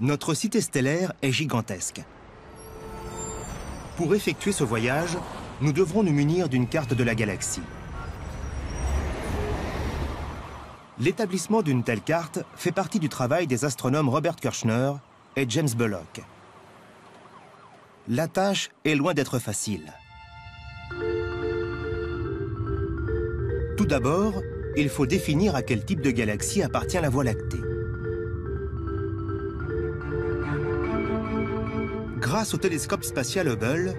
Notre cité stellaire est gigantesque. Pour effectuer ce voyage, nous devrons nous munir d'une carte de la galaxie. L'établissement d'une telle carte fait partie du travail des astronomes Robert Kirshner et James Bullock. La tâche est loin d'être facile. Tout d'abord, il faut définir à quel type de galaxie appartient la Voie lactée. Grâce au télescope spatial Hubble,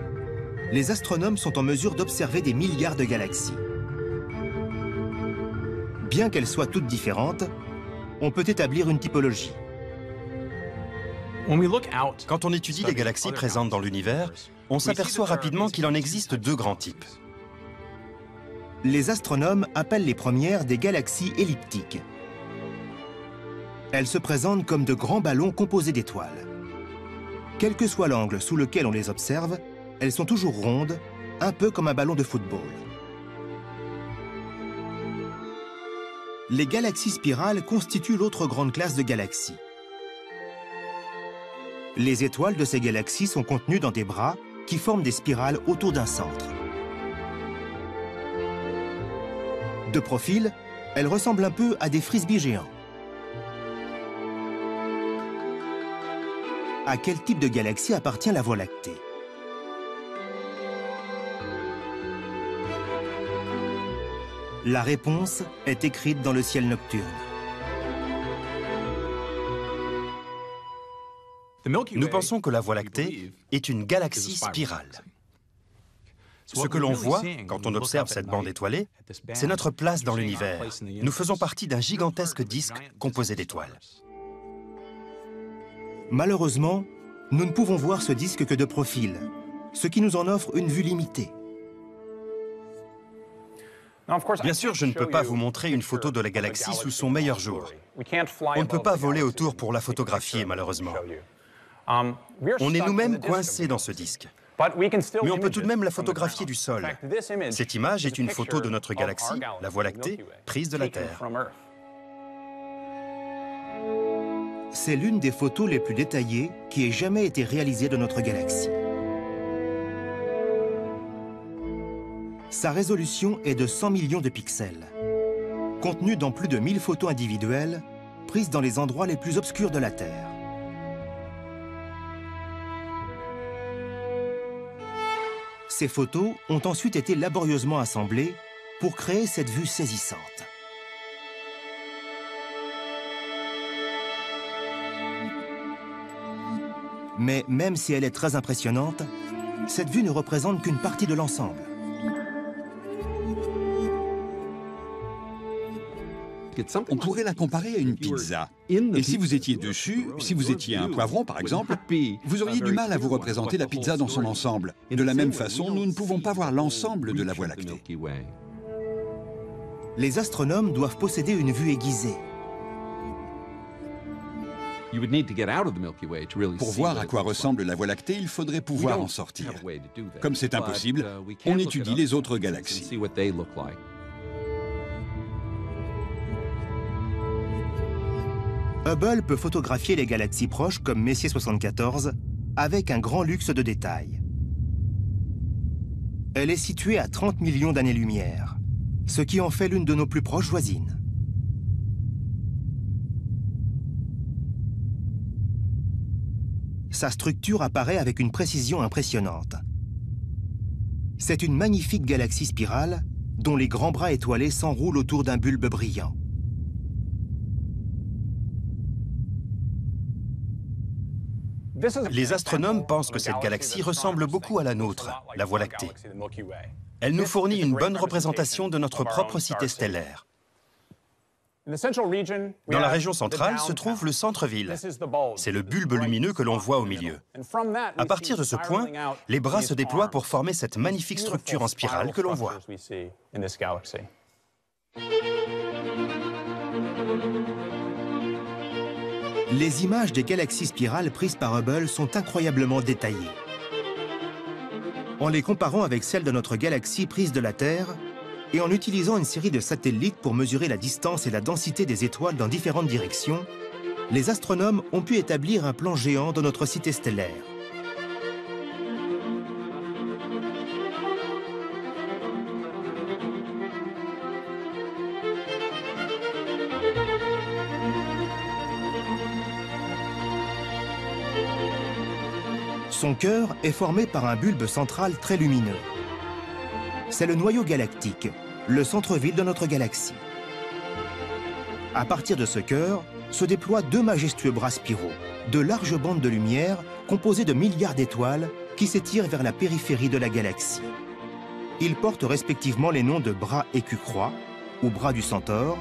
les astronomes sont en mesure d'observer des milliards de galaxies. Bien qu'elles soient toutes différentes, on peut établir une typologie. Quand on étudie les galaxies présentes dans l'univers, on s'aperçoit rapidement qu'il en existe deux grands types. Les astronomes appellent les premières des galaxies elliptiques. Elles se présentent comme de grands ballons composés d'étoiles. Quel que soit l'angle sous lequel on les observe, elles sont toujours rondes, un peu comme un ballon de football. Les galaxies spirales constituent l'autre grande classe de galaxies. Les étoiles de ces galaxies sont contenues dans des bras qui forment des spirales autour d'un centre. De profil, elles ressemblent un peu à des frisbees géants. À quel type de galaxie appartient la Voie lactée? La réponse est écrite dans le ciel nocturne. Nous pensons que la Voie lactée est une galaxie spirale. Ce que l'on voit quand on observe cette bande étoilée, c'est notre place dans l'univers. Nous faisons partie d'un gigantesque disque composé d'étoiles. Malheureusement, nous ne pouvons voir ce disque que de profil, ce qui nous en offre une vue limitée. Bien sûr, je ne peux pas vous montrer une photo de la galaxie sous son meilleur jour. On ne peut pas voler autour pour la photographier, malheureusement. On est nous-mêmes coincés dans ce disque. Mais on peut tout de même la photographier du sol. Cette image est une photo de notre galaxie, la Voie lactée, prise de la Terre. C'est l'une des photos les plus détaillées qui ait jamais été réalisée de notre galaxie. Sa résolution est de 100 millions de pixels, contenue dans plus de 1000 photos individuelles, prises dans les endroits les plus obscurs de la Terre. Ces photos ont ensuite été laborieusement assemblées pour créer cette vue saisissante. Mais même si elle est très impressionnante, cette vue ne représente qu'une partie de l'ensemble. On pourrait la comparer à une pizza. Et si vous étiez dessus, si vous étiez un poivron par exemple, vous auriez du mal à vous représenter la pizza dans son ensemble. De la même façon, nous ne pouvons pas voir l'ensemble de la Voie lactée. Les astronomes doivent posséder une vue aiguisée. Pour voir à quoi ressemble la Voie lactée, il faudrait pouvoir en sortir. Comme c'est impossible, on étudie les autres galaxies. Hubble peut photographier les galaxies proches comme Messier 74 avec un grand luxe de détails. Elle est située à 30 millions d'années-lumière, ce qui en fait l'une de nos plus proches voisines. Sa structure apparaît avec une précision impressionnante. C'est une magnifique galaxie spirale dont les grands bras étoilés s'enroulent autour d'un bulbe brillant. Les astronomes pensent que cette galaxie ressemble beaucoup à la nôtre, la Voie lactée. Elle nous fournit une bonne représentation de notre propre cité stellaire. Dans la région centrale se trouve le centre-ville. C'est le bulbe lumineux que l'on voit au milieu. À partir de ce point, les bras se déploient pour former cette magnifique structure en spirale que l'on voit. Les images des galaxies spirales prises par Hubble sont incroyablement détaillées. En les comparant avec celles de notre galaxie prise de la Terre, et en utilisant une série de satellites pour mesurer la distance et la densité des étoiles dans différentes directions, les astronomes ont pu établir un plan géant de notre cité stellaire. Son cœur est formé par un bulbe central très lumineux. C'est le noyau galactique, le centre-ville de notre galaxie. À partir de ce cœur, se déploient deux majestueux bras spiraux, de larges bandes de lumière composées de milliards d'étoiles qui s'étirent vers la périphérie de la galaxie. Ils portent respectivement les noms de bras écu-croix, ou bras du Centaure,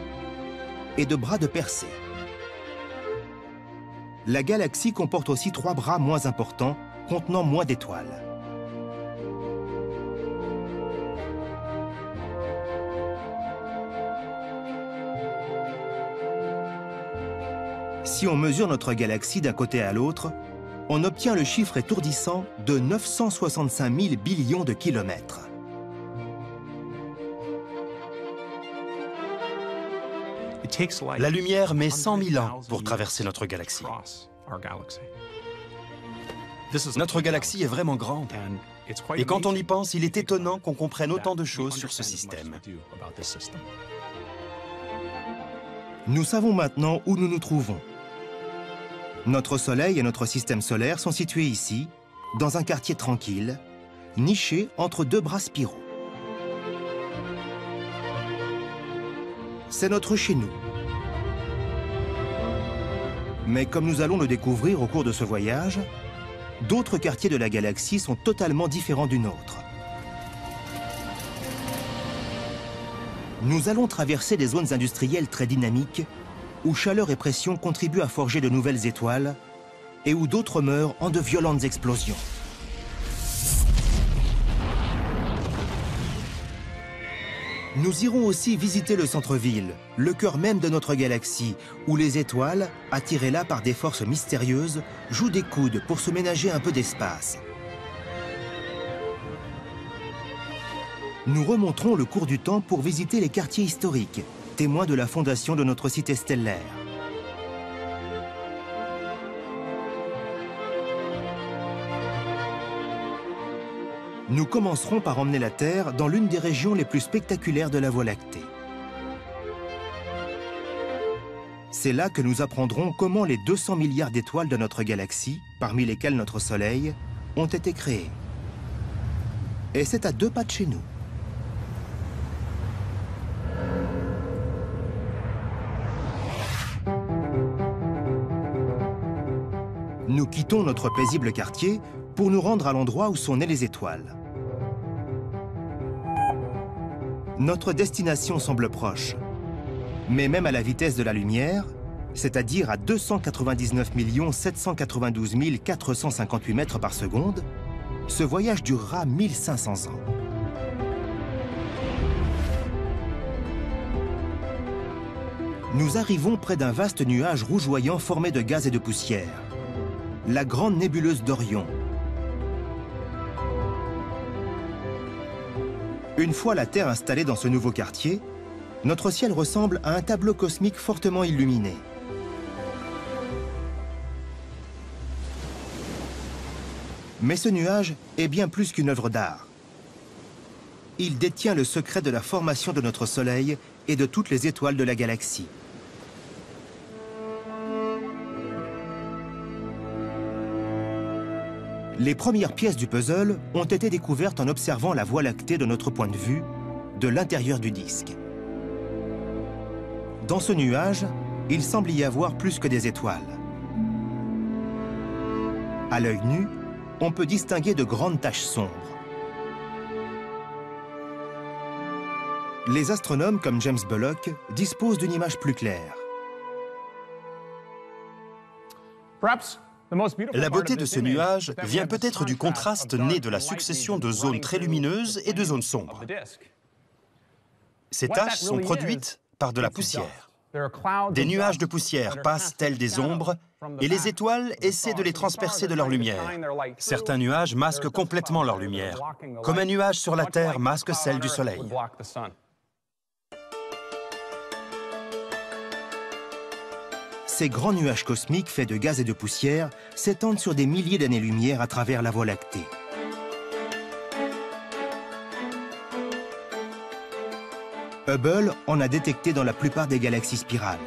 et de bras de Persée. La galaxie comporte aussi trois bras moins importants, contenant moins d'étoiles. Si on mesure notre galaxie d'un côté à l'autre, on obtient le chiffre étourdissant de 965 000 billions de kilomètres. La lumière met 100 000 ans pour traverser notre galaxie. Notre galaxie est vraiment grande. Et quand on y pense, il est étonnant qu'on comprenne autant de choses sur ce système. Nous savons maintenant où nous nous trouvons. Notre Soleil et notre système solaire sont situés ici, dans un quartier tranquille, niché entre deux bras spiraux. C'est notre chez nous. Mais comme nous allons le découvrir au cours de ce voyage, d'autres quartiers de la galaxie sont totalement différents du nôtre. Nous allons traverser des zones industrielles très dynamiques, où chaleur et pression contribuent à forger de nouvelles étoiles, et où d'autres meurent en de violentes explosions. Nous irons aussi visiter le centre-ville, le cœur même de notre galaxie, où les étoiles, attirées là par des forces mystérieuses, jouent des coudes pour se ménager un peu d'espace. Nous remonterons le cours du temps pour visiter les quartiers historiques, témoins de la fondation de notre cité stellaire. Nous commencerons par emmener la Terre dans l'une des régions les plus spectaculaires de la Voie lactée. C'est là que nous apprendrons comment les 200 milliards d'étoiles de notre galaxie, parmi lesquelles notre Soleil, ont été créées. Et c'est à deux pas de chez nous. Nous quittons notre paisible quartier pour nous rendre à l'endroit où sont nées les étoiles. Notre destination semble proche, mais même à la vitesse de la lumière, c'est-à-dire à 299 792 458 mètres par seconde, ce voyage durera 1500 ans. Nous arrivons près d'un vaste nuage rougeoyant formé de gaz et de poussière, la grande nébuleuse d'Orion. Une fois la Terre installée dans ce nouveau quartier, notre ciel ressemble à un tableau cosmique fortement illuminé. Mais ce nuage est bien plus qu'une œuvre d'art. Il détient le secret de la formation de notre Soleil et de toutes les étoiles de la galaxie. Les premières pièces du puzzle ont été découvertes en observant la Voie lactée de notre point de vue, de l'intérieur du disque. Dans ce nuage, il semble y avoir plus que des étoiles. À l'œil nu, on peut distinguer de grandes taches sombres. Les astronomes comme James Bullock disposent d'une image plus claire. La beauté de ce nuage vient peut-être du contraste né de la succession de zones très lumineuses et de zones sombres. Ces taches sont produites par de la poussière. Des nuages de poussière passent tels des ombres et les étoiles essaient de les transpercer de leur lumière. Certains nuages masquent complètement leur lumière, comme un nuage sur la Terre masque celle du Soleil. ces grands nuages cosmiques faits de gaz et de poussière s'étendent sur des milliers d'années-lumière à travers la Voie lactée. Hubble en a détecté dans la plupart des galaxies spirales.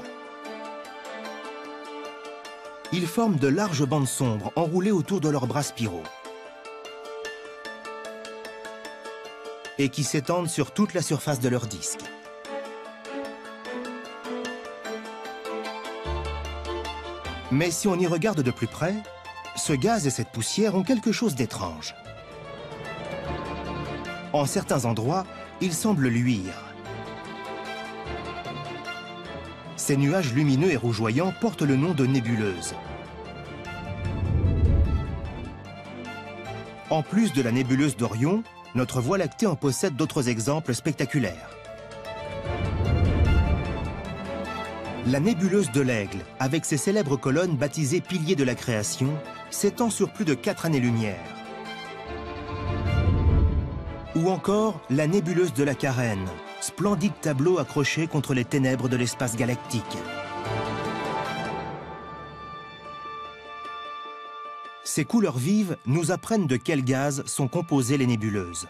Ils forment de larges bandes sombres enroulées autour de leurs bras spiraux et qui s'étendent sur toute la surface de leur disque. Mais si on y regarde de plus près, ce gaz et cette poussière ont quelque chose d'étrange. En certains endroits, ils semblent luire. Ces nuages lumineux et rougeoyants portent le nom de nébuleuses. En plus de la nébuleuse d'Orion, notre Voie lactée en possède d'autres exemples spectaculaires. La nébuleuse de l'Aigle, avec ses célèbres colonnes baptisées piliers de la création, s'étend sur plus de 4 années-lumière. Ou encore la nébuleuse de la Carène, splendide tableau accroché contre les ténèbres de l'espace galactique. Ces couleurs vives nous apprennent de quels gaz sont composées les nébuleuses.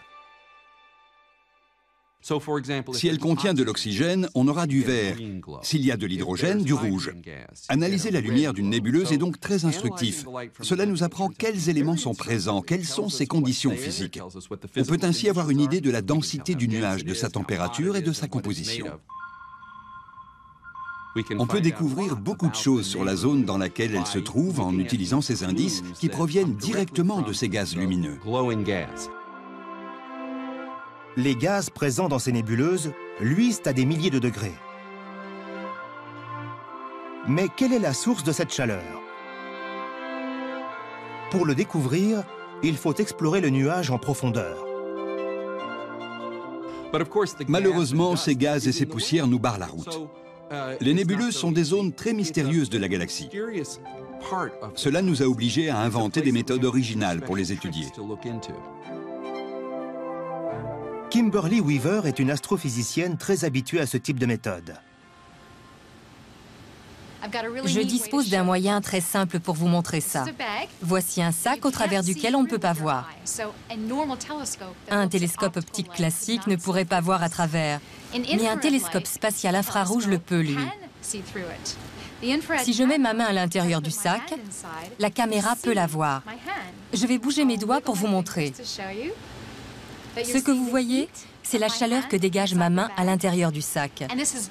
Si elle contient de l'oxygène, on aura du vert. S'il y a de l'hydrogène, du rouge. Analyser la lumière d'une nébuleuse est donc très instructif. Cela nous apprend quels éléments sont présents, quelles sont ses conditions physiques. On peut ainsi avoir une idée de la densité du nuage, de sa température et de sa composition. On peut découvrir beaucoup de choses sur la zone dans laquelle elle se trouve en utilisant ces indices qui proviennent directement de ces gaz lumineux. Les gaz présents dans ces nébuleuses luisent à des milliers de degrés. Mais quelle est la source de cette chaleur? Pour le découvrir, il faut explorer le nuage en profondeur. Malheureusement, ces gaz et ces poussières nous barrent la route. Les nébuleuses sont des zones très mystérieuses de la galaxie. Cela nous a obligés à inventer des méthodes originales pour les étudier. Kimberly Weaver est une astrophysicienne très habituée à ce type de méthode. Je dispose d'un moyen très simple pour vous montrer ça. Voici un sac au travers duquel on ne peut pas voir. Un télescope optique classique ne pourrait pas voir à travers, mais un télescope spatial infrarouge le peut, lui. Si je mets ma main à l'intérieur du sac, la caméra peut la voir. Je vais bouger mes doigts pour vous montrer. Ce que vous voyez, c'est la chaleur que dégage ma main à l'intérieur du sac.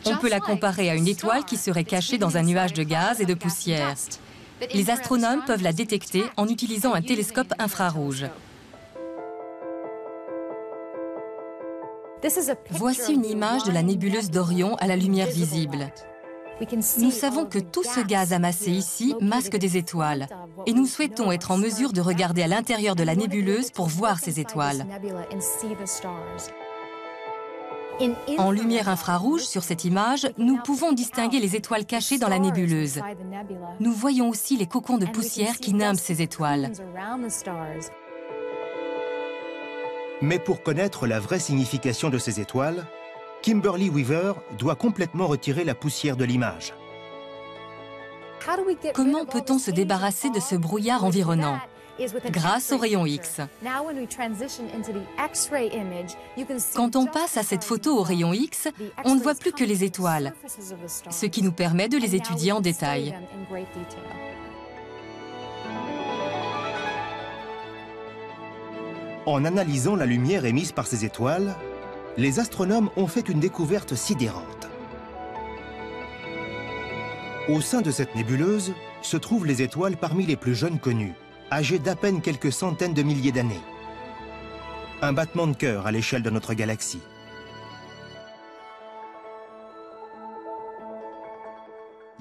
On peut la comparer à une étoile qui serait cachée dans un nuage de gaz et de poussière. Les astronomes peuvent la détecter en utilisant un télescope infrarouge. Voici une image de la nébuleuse d'Orion à la lumière visible. Nous savons que tout ce gaz amassé ici masque des étoiles et nous souhaitons être en mesure de regarder à l'intérieur de la nébuleuse pour voir ces étoiles. En lumière infrarouge, sur cette image, nous pouvons distinguer les étoiles cachées dans la nébuleuse. Nous voyons aussi les cocons de poussière qui nimbent ces étoiles. Mais pour connaître la vraie signification de ces étoiles, Kimberly Weaver doit complètement retirer la poussière de l'image. Comment peut-on se débarrasser de ce brouillard environnant? Grâce aux rayons X. Quand on passe à cette photo aux rayons X, on ne voit plus que les étoiles, ce qui nous permet de les étudier en détail. En analysant la lumière émise par ces étoiles, les astronomes ont fait une découverte sidérante. Au sein de cette nébuleuse se trouvent les étoiles parmi les plus jeunes connues, âgées d'à peine quelques centaines de milliers d'années. Un battement de cœur à l'échelle de notre galaxie.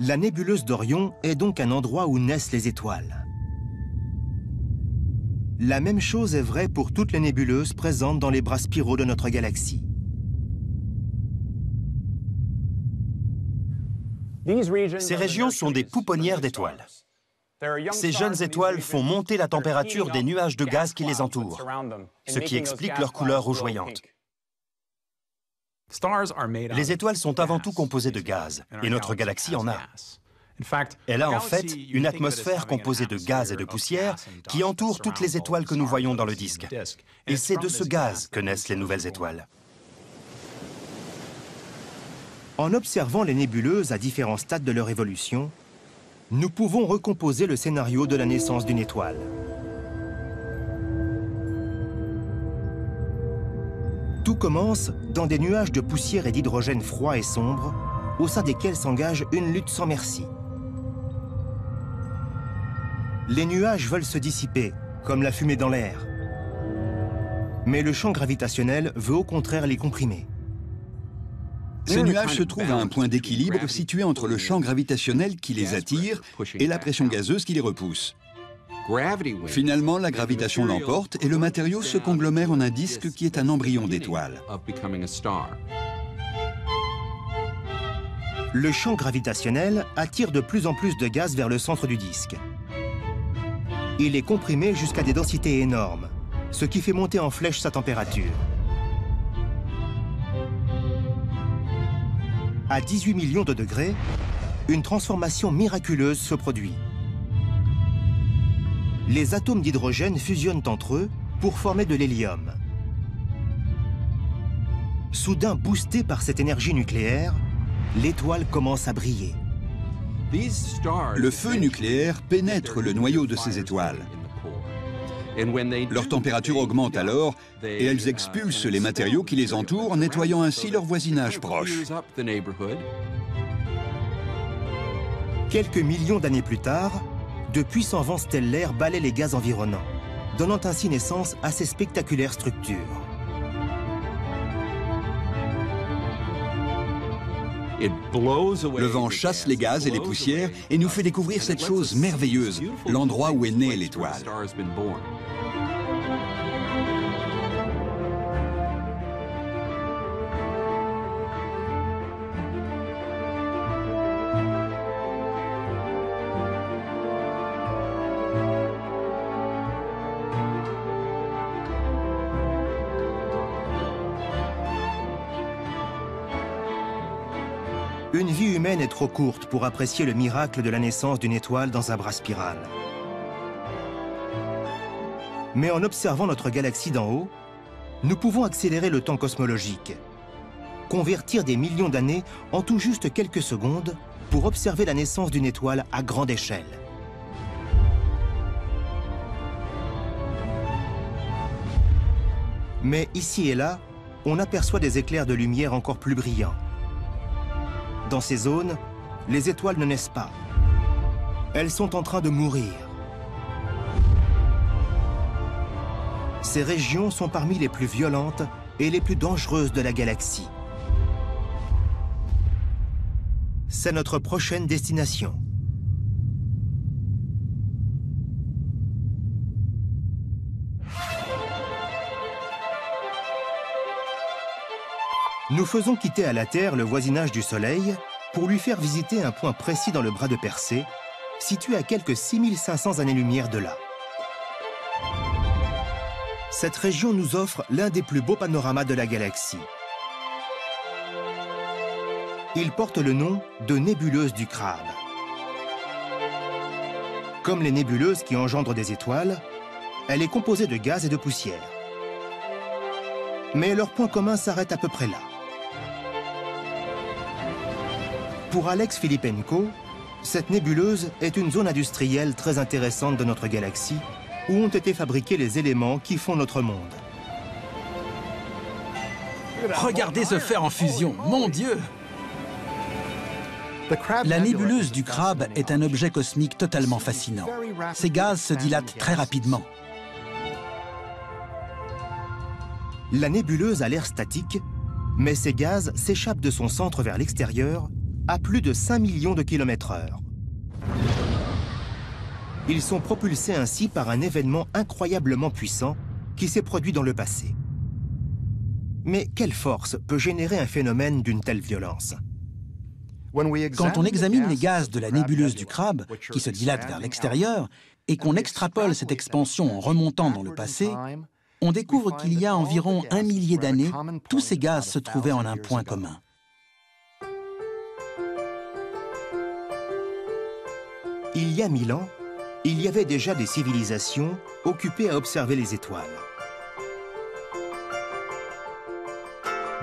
La nébuleuse d'Orion est donc un endroit où naissent les étoiles. La même chose est vraie pour toutes les nébuleuses présentes dans les bras spiraux de notre galaxie. Ces régions sont des pouponnières d'étoiles. Ces jeunes étoiles font monter la température des nuages de gaz qui les entourent, ce qui explique leur couleur rougeoyante. Les étoiles sont avant tout composées de gaz, et notre galaxie en a. Elle a en fait une atmosphère composée de gaz et de poussière qui entoure toutes les étoiles que nous voyons dans le disque. Et c'est de ce gaz que naissent les nouvelles étoiles. En observant les nébuleuses à différents stades de leur évolution, nous pouvons recomposer le scénario de la naissance d'une étoile. Tout commence dans des nuages de poussière et d'hydrogène froid et sombre, au sein desquels s'engage une lutte sans merci. Les nuages veulent se dissiper, comme la fumée dans l'air. Mais le champ gravitationnel veut au contraire les comprimer. Ces nuages se trouvent à un point d'équilibre situé entre le champ gravitationnel qui les attire et la pression gazeuse qui les repousse. Finalement, la gravitation l'emporte et le matériau se conglomère en un disque qui est un embryon d'étoile. Le champ gravitationnel attire de plus en plus de gaz vers le centre du disque. Il est comprimé jusqu'à des densités énormes, ce qui fait monter en flèche sa température. À 18 millions de degrés, une transformation miraculeuse se produit. Les atomes d'hydrogène fusionnent entre eux pour former de l'hélium. Soudain boosté par cette énergie nucléaire, l'étoile commence à briller. Le feu nucléaire pénètre le noyau de ces étoiles. Leur température augmente alors et elles expulsent les matériaux qui les entourent, nettoyant ainsi leur voisinage proche. Quelques millions d'années plus tard, de puissants vents stellaires balaient les gaz environnants, donnant ainsi naissance à ces spectaculaires structures. Le vent chasse les gaz et les poussières et nous fait découvrir cette chose merveilleuse, l'endroit où est née l'étoile. Une vie humaine est trop courte pour apprécier le miracle de la naissance d'une étoile dans un bras spiral. Mais en observant notre galaxie d'en haut, nous pouvons accélérer le temps cosmologique, convertir des millions d'années en tout juste quelques secondes pour observer la naissance d'une étoile à grande échelle. Mais ici et là, on aperçoit des éclairs de lumière encore plus brillants. Dans ces zones, les étoiles ne naissent pas. Elles sont en train de mourir. Ces régions sont parmi les plus violentes et les plus dangereuses de la galaxie. C'est notre prochaine destination. Nous faisons quitter à la Terre le voisinage du Soleil pour lui faire visiter un point précis dans le bras de Persée, situé à quelques 6500 années-lumière de là. Cette région nous offre l'un des plus beaux panoramas de la galaxie. Il porte le nom de nébuleuse du Crabe. Comme les nébuleuses qui engendrent des étoiles, elle est composée de gaz et de poussière. Mais leur point commun s'arrête à peu près là. Pour Alex Filipenko, cette nébuleuse est une zone industrielle très intéressante de notre galaxie où ont été fabriqués les éléments qui font notre monde. Regardez ce fer en fusion, mon Dieu! La nébuleuse du Crabe est un objet cosmique totalement fascinant. Ces gaz se dilatent très rapidement. La nébuleuse a l'air statique, mais ces gaz s'échappent de son centre vers l'extérieur à plus de 5 millions de km/h. Ils sont propulsés ainsi par un événement incroyablement puissant qui s'est produit dans le passé. Mais quelle force peut générer un phénomène d'une telle violence? Quand on examine les gaz de la nébuleuse du Crabe, qui se dilatent vers l'extérieur, et qu'on extrapole cette expansion en remontant dans le passé, on découvre qu'il y a environ 1 millier d'années, tous ces gaz se trouvaient en un point commun. Il y a 1000 ans, il y avait déjà des civilisations occupées à observer les étoiles.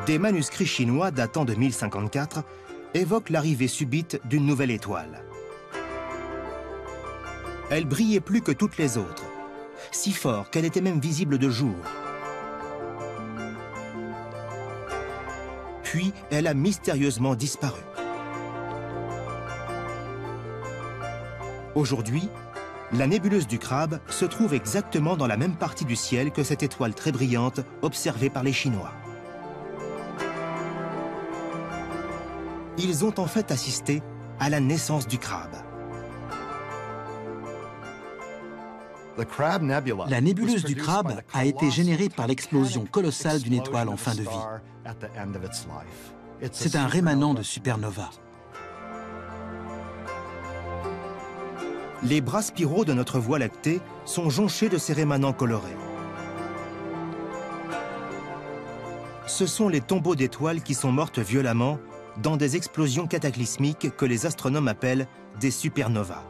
Des manuscrits chinois datant de 1054 évoquent l'arrivée subite d'une nouvelle étoile. Elle brillait plus que toutes les autres, si fort qu'elle était même visible de jour. Puis, elle a mystérieusement disparu. Aujourd'hui, la nébuleuse du Crabe se trouve exactement dans la même partie du ciel que cette étoile très brillante observée par les Chinois. Ils ont en fait assisté à la naissance du Crabe. La nébuleuse du Crabe a été générée par l'explosion colossale d'une étoile en fin de vie. C'est un rémanent de supernova. Les bras spiraux de notre Voie lactée sont jonchés de ces rémanents colorés. Ce sont les tombeaux d'étoiles qui sont mortes violemment dans des explosions cataclysmiques que les astronomes appellent des supernovas.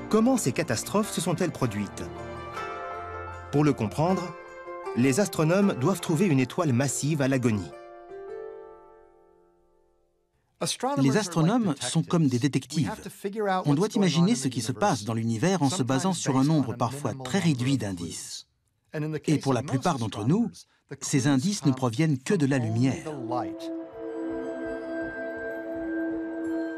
Comment ces catastrophes se sont-elles produites? Pour le comprendre, les astronomes doivent trouver une étoile massive à l'agonie. Les astronomes sont comme des détectives. On doit imaginer ce qui se passe dans l'univers en se basant sur un nombre parfois très réduit d'indices. Et pour la plupart d'entre nous, ces indices ne proviennent que de la lumière.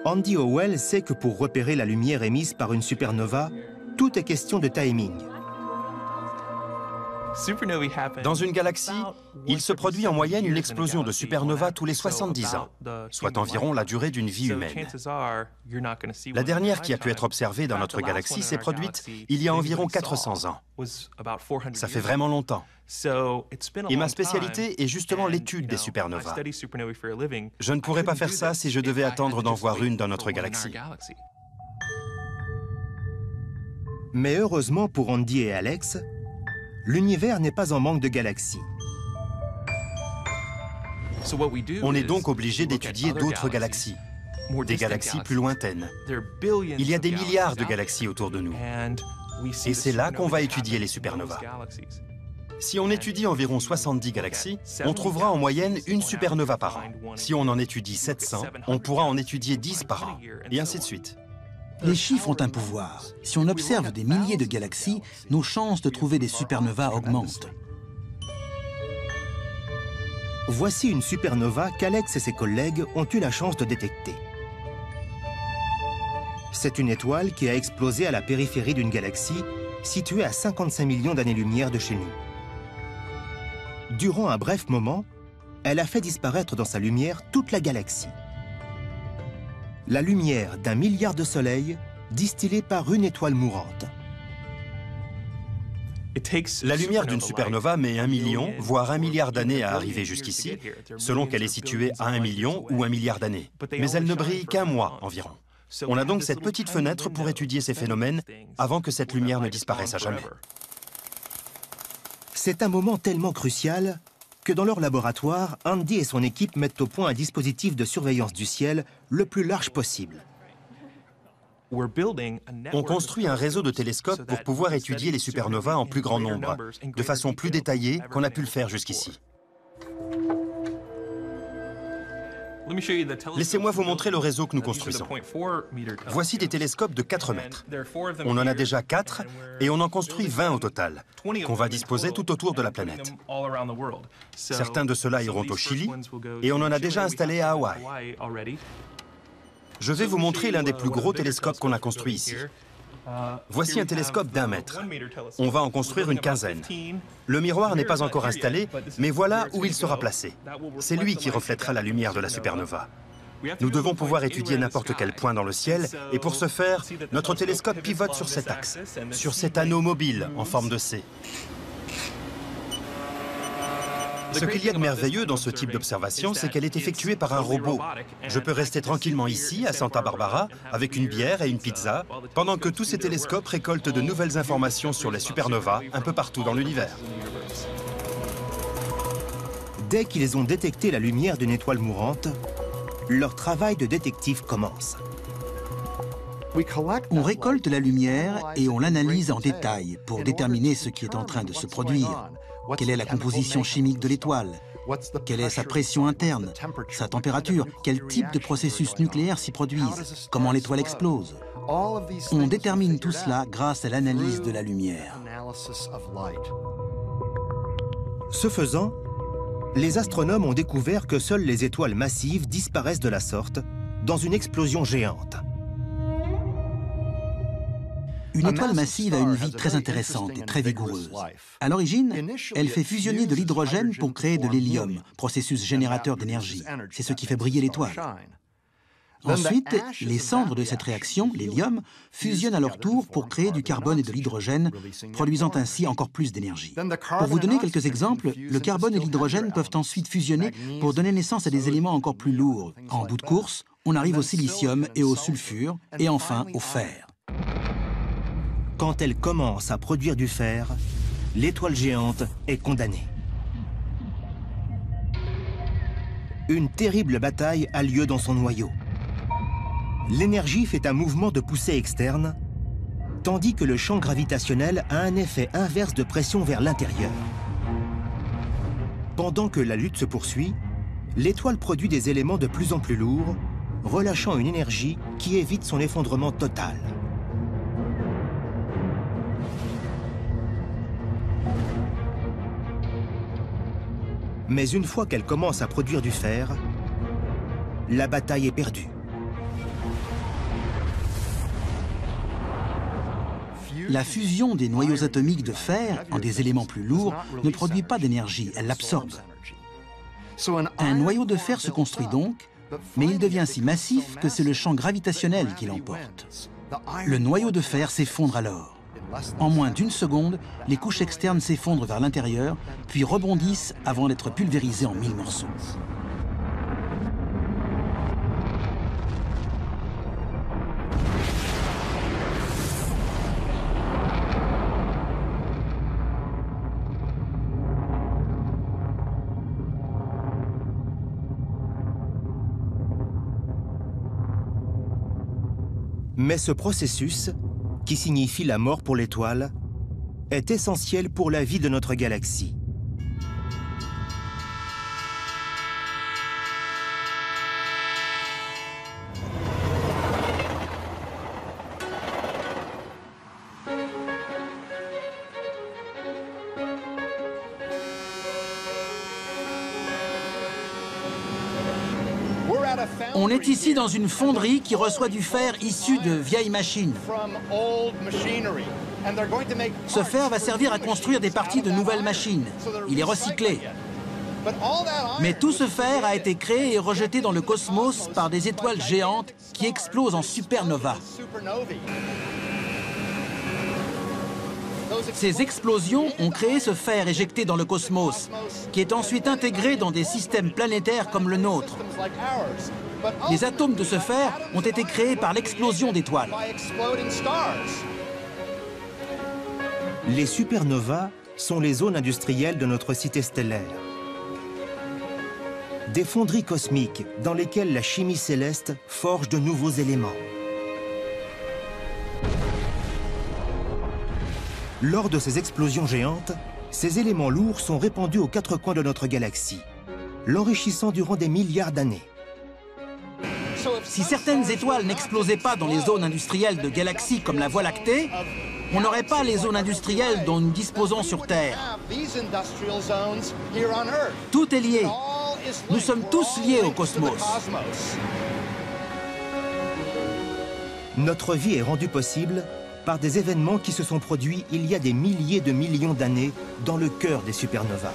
Andy Howell sait que pour repérer la lumière émise par une supernova, tout est question de timing. Dans une galaxie, il se produit en moyenne une explosion de supernova tous les 70 ans, soit environ la durée d'une vie humaine. La dernière qui a pu être observée dans notre galaxie s'est produite il y a environ 400 ans. Ça fait vraiment longtemps. Et ma spécialité est justement l'étude des supernovas. Je ne pourrais pas faire ça si je devais attendre d'en voir une dans notre galaxie. Mais heureusement pour Andy et Alex, l'univers n'est pas en manque de galaxies. On est donc obligé d'étudier d'autres galaxies, des galaxies plus lointaines. Il y a des milliards de galaxies autour de nous. Et c'est là qu'on va étudier les supernovas. Si on étudie environ 70 galaxies, on trouvera en moyenne une supernova par an. Si on en étudie 700, on pourra en étudier 10 par an, et ainsi de suite. Les chiffres ont un pouvoir. Si on observe des milliers de galaxies, nos chances de trouver des supernovas augmentent. Voici une supernova qu'Alex et ses collègues ont eu la chance de détecter. C'est une étoile qui a explosé à la périphérie d'une galaxie située à 55 millions d'années-lumière de chez nous. Durant un bref moment, elle a fait disparaître dans sa lumière toute la galaxie. La lumière d'1 milliard de soleils distillée par une étoile mourante. La lumière d'une supernova met 1 million, voire 1 milliard d'années à arriver jusqu'ici, selon qu'elle est située à 1 million ou 1 milliard d'années. Mais elle ne brille qu'1 mois environ. On a donc cette petite fenêtre pour étudier ces phénomènes avant que cette lumière ne disparaisse à jamais. C'est un moment tellement crucial que dans leur laboratoire, Andy et son équipe mettent au point un dispositif de surveillance du ciel le plus large possible. On construit un réseau de télescopes pour pouvoir étudier les supernovas en plus grand nombre, de façon plus détaillée qu'on a pu le faire jusqu'ici. Laissez-moi vous montrer le réseau que nous construisons. Voici des télescopes de 4 mètres. On en a déjà 4 et on en construit 20 au total, qu'on va disposer tout autour de la planète. Certains de ceux-là iront au Chili et on en a déjà installé à Hawaï. Je vais vous montrer l'un des plus gros télescopes qu'on a construit ici. Voici un télescope d'1 mètre. On va en construire une quinzaine. Le miroir n'est pas encore installé, mais voilà où il sera placé. C'est lui qui reflètera la lumière de la supernova. Nous devons pouvoir étudier n'importe quel point dans le ciel, et pour ce faire, notre télescope pivote sur cet axe, sur cet anneau mobile en forme de C. Ce qu'il y a de merveilleux dans ce type d'observation, c'est qu'elle est effectuée par un robot. Je peux rester tranquillement ici, à Santa Barbara, avec une bière et une pizza, pendant que tous ces télescopes récoltent de nouvelles informations sur les supernovas un peu partout dans l'univers. Dès qu'ils ont détecté la lumière d'une étoile mourante, leur travail de détective commence. On récolte la lumière et on l'analyse en détail pour déterminer ce qui est en train de se produire. Quelle est la composition chimique de l'étoile? Quelle est sa pression interne, sa température? Quel type de processus nucléaire s'y produisent? Comment l'étoile explose? On détermine tout cela grâce à l'analyse de la lumière. Ce faisant, les astronomes ont découvert que seules les étoiles massives disparaissent de la sorte dans une explosion géante. Une étoile massive a une vie très intéressante et très vigoureuse. À l'origine, elle fait fusionner de l'hydrogène pour créer de l'hélium, processus générateur d'énergie. C'est ce qui fait briller l'étoile. Ensuite, les cendres de cette réaction, l'hélium, fusionnent à leur tour pour créer du carbone et de l'hydrogène, produisant ainsi encore plus d'énergie. Pour vous donner quelques exemples, le carbone et l'hydrogène peuvent ensuite fusionner pour donner naissance à des éléments encore plus lourds. En bout de course, on arrive au silicium et au sulfure, et enfin au fer. Quand elle commence à produire du fer, l'étoile géante est condamnée. Une terrible bataille a lieu dans son noyau. L'énergie fait un mouvement de poussée externe, tandis que le champ gravitationnel a un effet inverse de pression vers l'intérieur. Pendant que la lutte se poursuit, l'étoile produit des éléments de plus en plus lourds, relâchant une énergie qui évite son effondrement total. Mais une fois qu'elle commence à produire du fer, la bataille est perdue. La fusion des noyaux atomiques de fer en des éléments plus lourds ne produit pas d'énergie, elle l'absorbe. Un noyau de fer se construit donc, mais il devient si massif que c'est le champ gravitationnel qui l'emporte. Le noyau de fer s'effondre alors. En moins d'une seconde, les couches externes s'effondrent vers l'intérieur, puis rebondissent avant d'être pulvérisées en 1000 morceaux. Mais ce processus, qui signifie la mort pour l'étoile, est essentiel pour la vie de notre galaxie. On est ici dans une fonderie qui reçoit du fer issu de vieilles machines. Ce fer va servir à construire des parties de nouvelles machines. Il est recyclé. Mais tout ce fer a été créé et rejeté dans le cosmos par des étoiles géantes qui explosent en supernovas. Ces explosions ont créé ce fer éjecté dans le cosmos, qui est ensuite intégré dans des systèmes planétaires comme le nôtre. Les atomes de ce fer ont été créés par l'explosion d'étoiles. Les supernovas sont les zones industrielles de notre cité stellaire. Des fonderies cosmiques dans lesquelles la chimie céleste forge de nouveaux éléments. Lors de ces explosions géantes, ces éléments lourds sont répandus aux quatre coins de notre galaxie, l'enrichissant durant des milliards d'années. Si certaines étoiles n'explosaient pas dans les zones industrielles de galaxies comme la Voie lactée, on n'aurait pas les zones industrielles dont nous disposons sur Terre. Tout est lié. Nous sommes tous liés au cosmos. Notre vie est rendue possible par des événements qui se sont produits il y a des milliers de millions d'années dans le cœur des supernovas.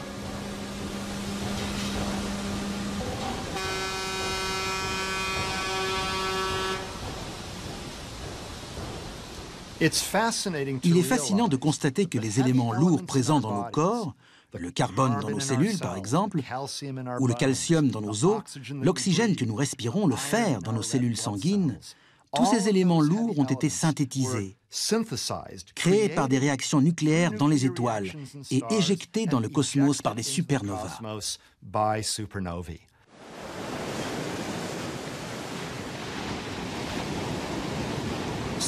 Il est fascinant de constater que les éléments lourds présents dans nos corps, le carbone dans nos cellules par exemple, ou le calcium dans nos os, l'oxygène que nous respirons, le fer dans nos cellules sanguines, tous ces éléments lourds ont été synthétisés, créés par des réactions nucléaires dans les étoiles et éjectés dans le cosmos par des supernovas.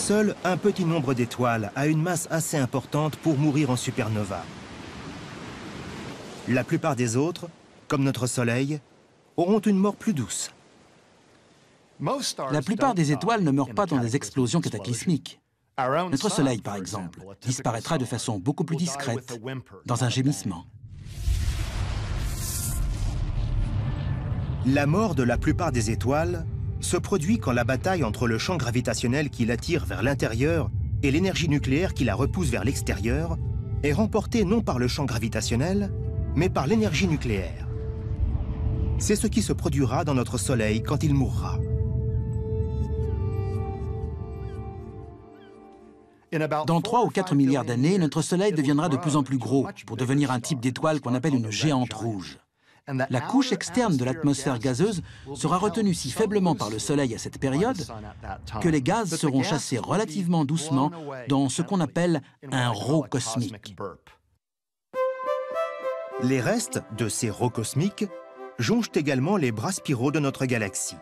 Seul un petit nombre d'étoiles a une masse assez importante pour mourir en supernova. La plupart des autres, comme notre Soleil, auront une mort plus douce. La plupart des étoiles ne meurent pas dans des explosions cataclysmiques. Notre Soleil, par exemple, disparaîtra de façon beaucoup plus discrète, dans un gémissement. La mort de la plupart des étoiles se produit quand la bataille entre le champ gravitationnel qui l'attire vers l'intérieur et l'énergie nucléaire qui la repousse vers l'extérieur est remportée non par le champ gravitationnel, mais par l'énergie nucléaire. C'est ce qui se produira dans notre Soleil quand il mourra. Dans 3 ou 4 milliards d'années, notre Soleil deviendra de plus en plus gros pour devenir un type d'étoile qu'on appelle une géante rouge. La couche externe de l'atmosphère gazeuse sera retenue si faiblement par le Soleil à cette période que les gaz seront chassés relativement doucement dans ce qu'on appelle un rot cosmique. Les restes de ces rots cosmiques jonchent également les bras spiraux de notre galaxie.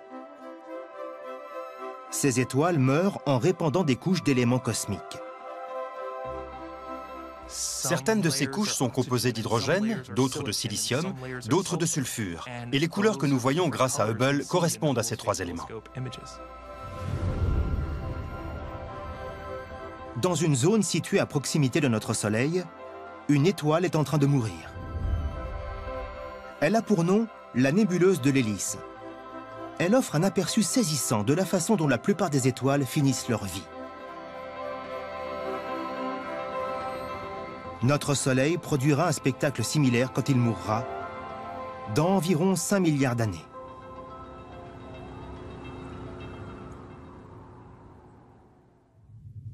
Ces étoiles meurent en répandant des couches d'éléments cosmiques. Certaines de ces couches sont composées d'hydrogène, d'autres de silicium, d'autres de sulfure. Et les couleurs que nous voyons grâce à Hubble correspondent à ces 3 éléments. Dans une zone située à proximité de notre Soleil, une étoile est en train de mourir. Elle a pour nom la nébuleuse de l'hélice. Elle offre un aperçu saisissant de la façon dont la plupart des étoiles finissent leur vie. Notre Soleil produira un spectacle similaire quand il mourra, dans environ 5 milliards d'années.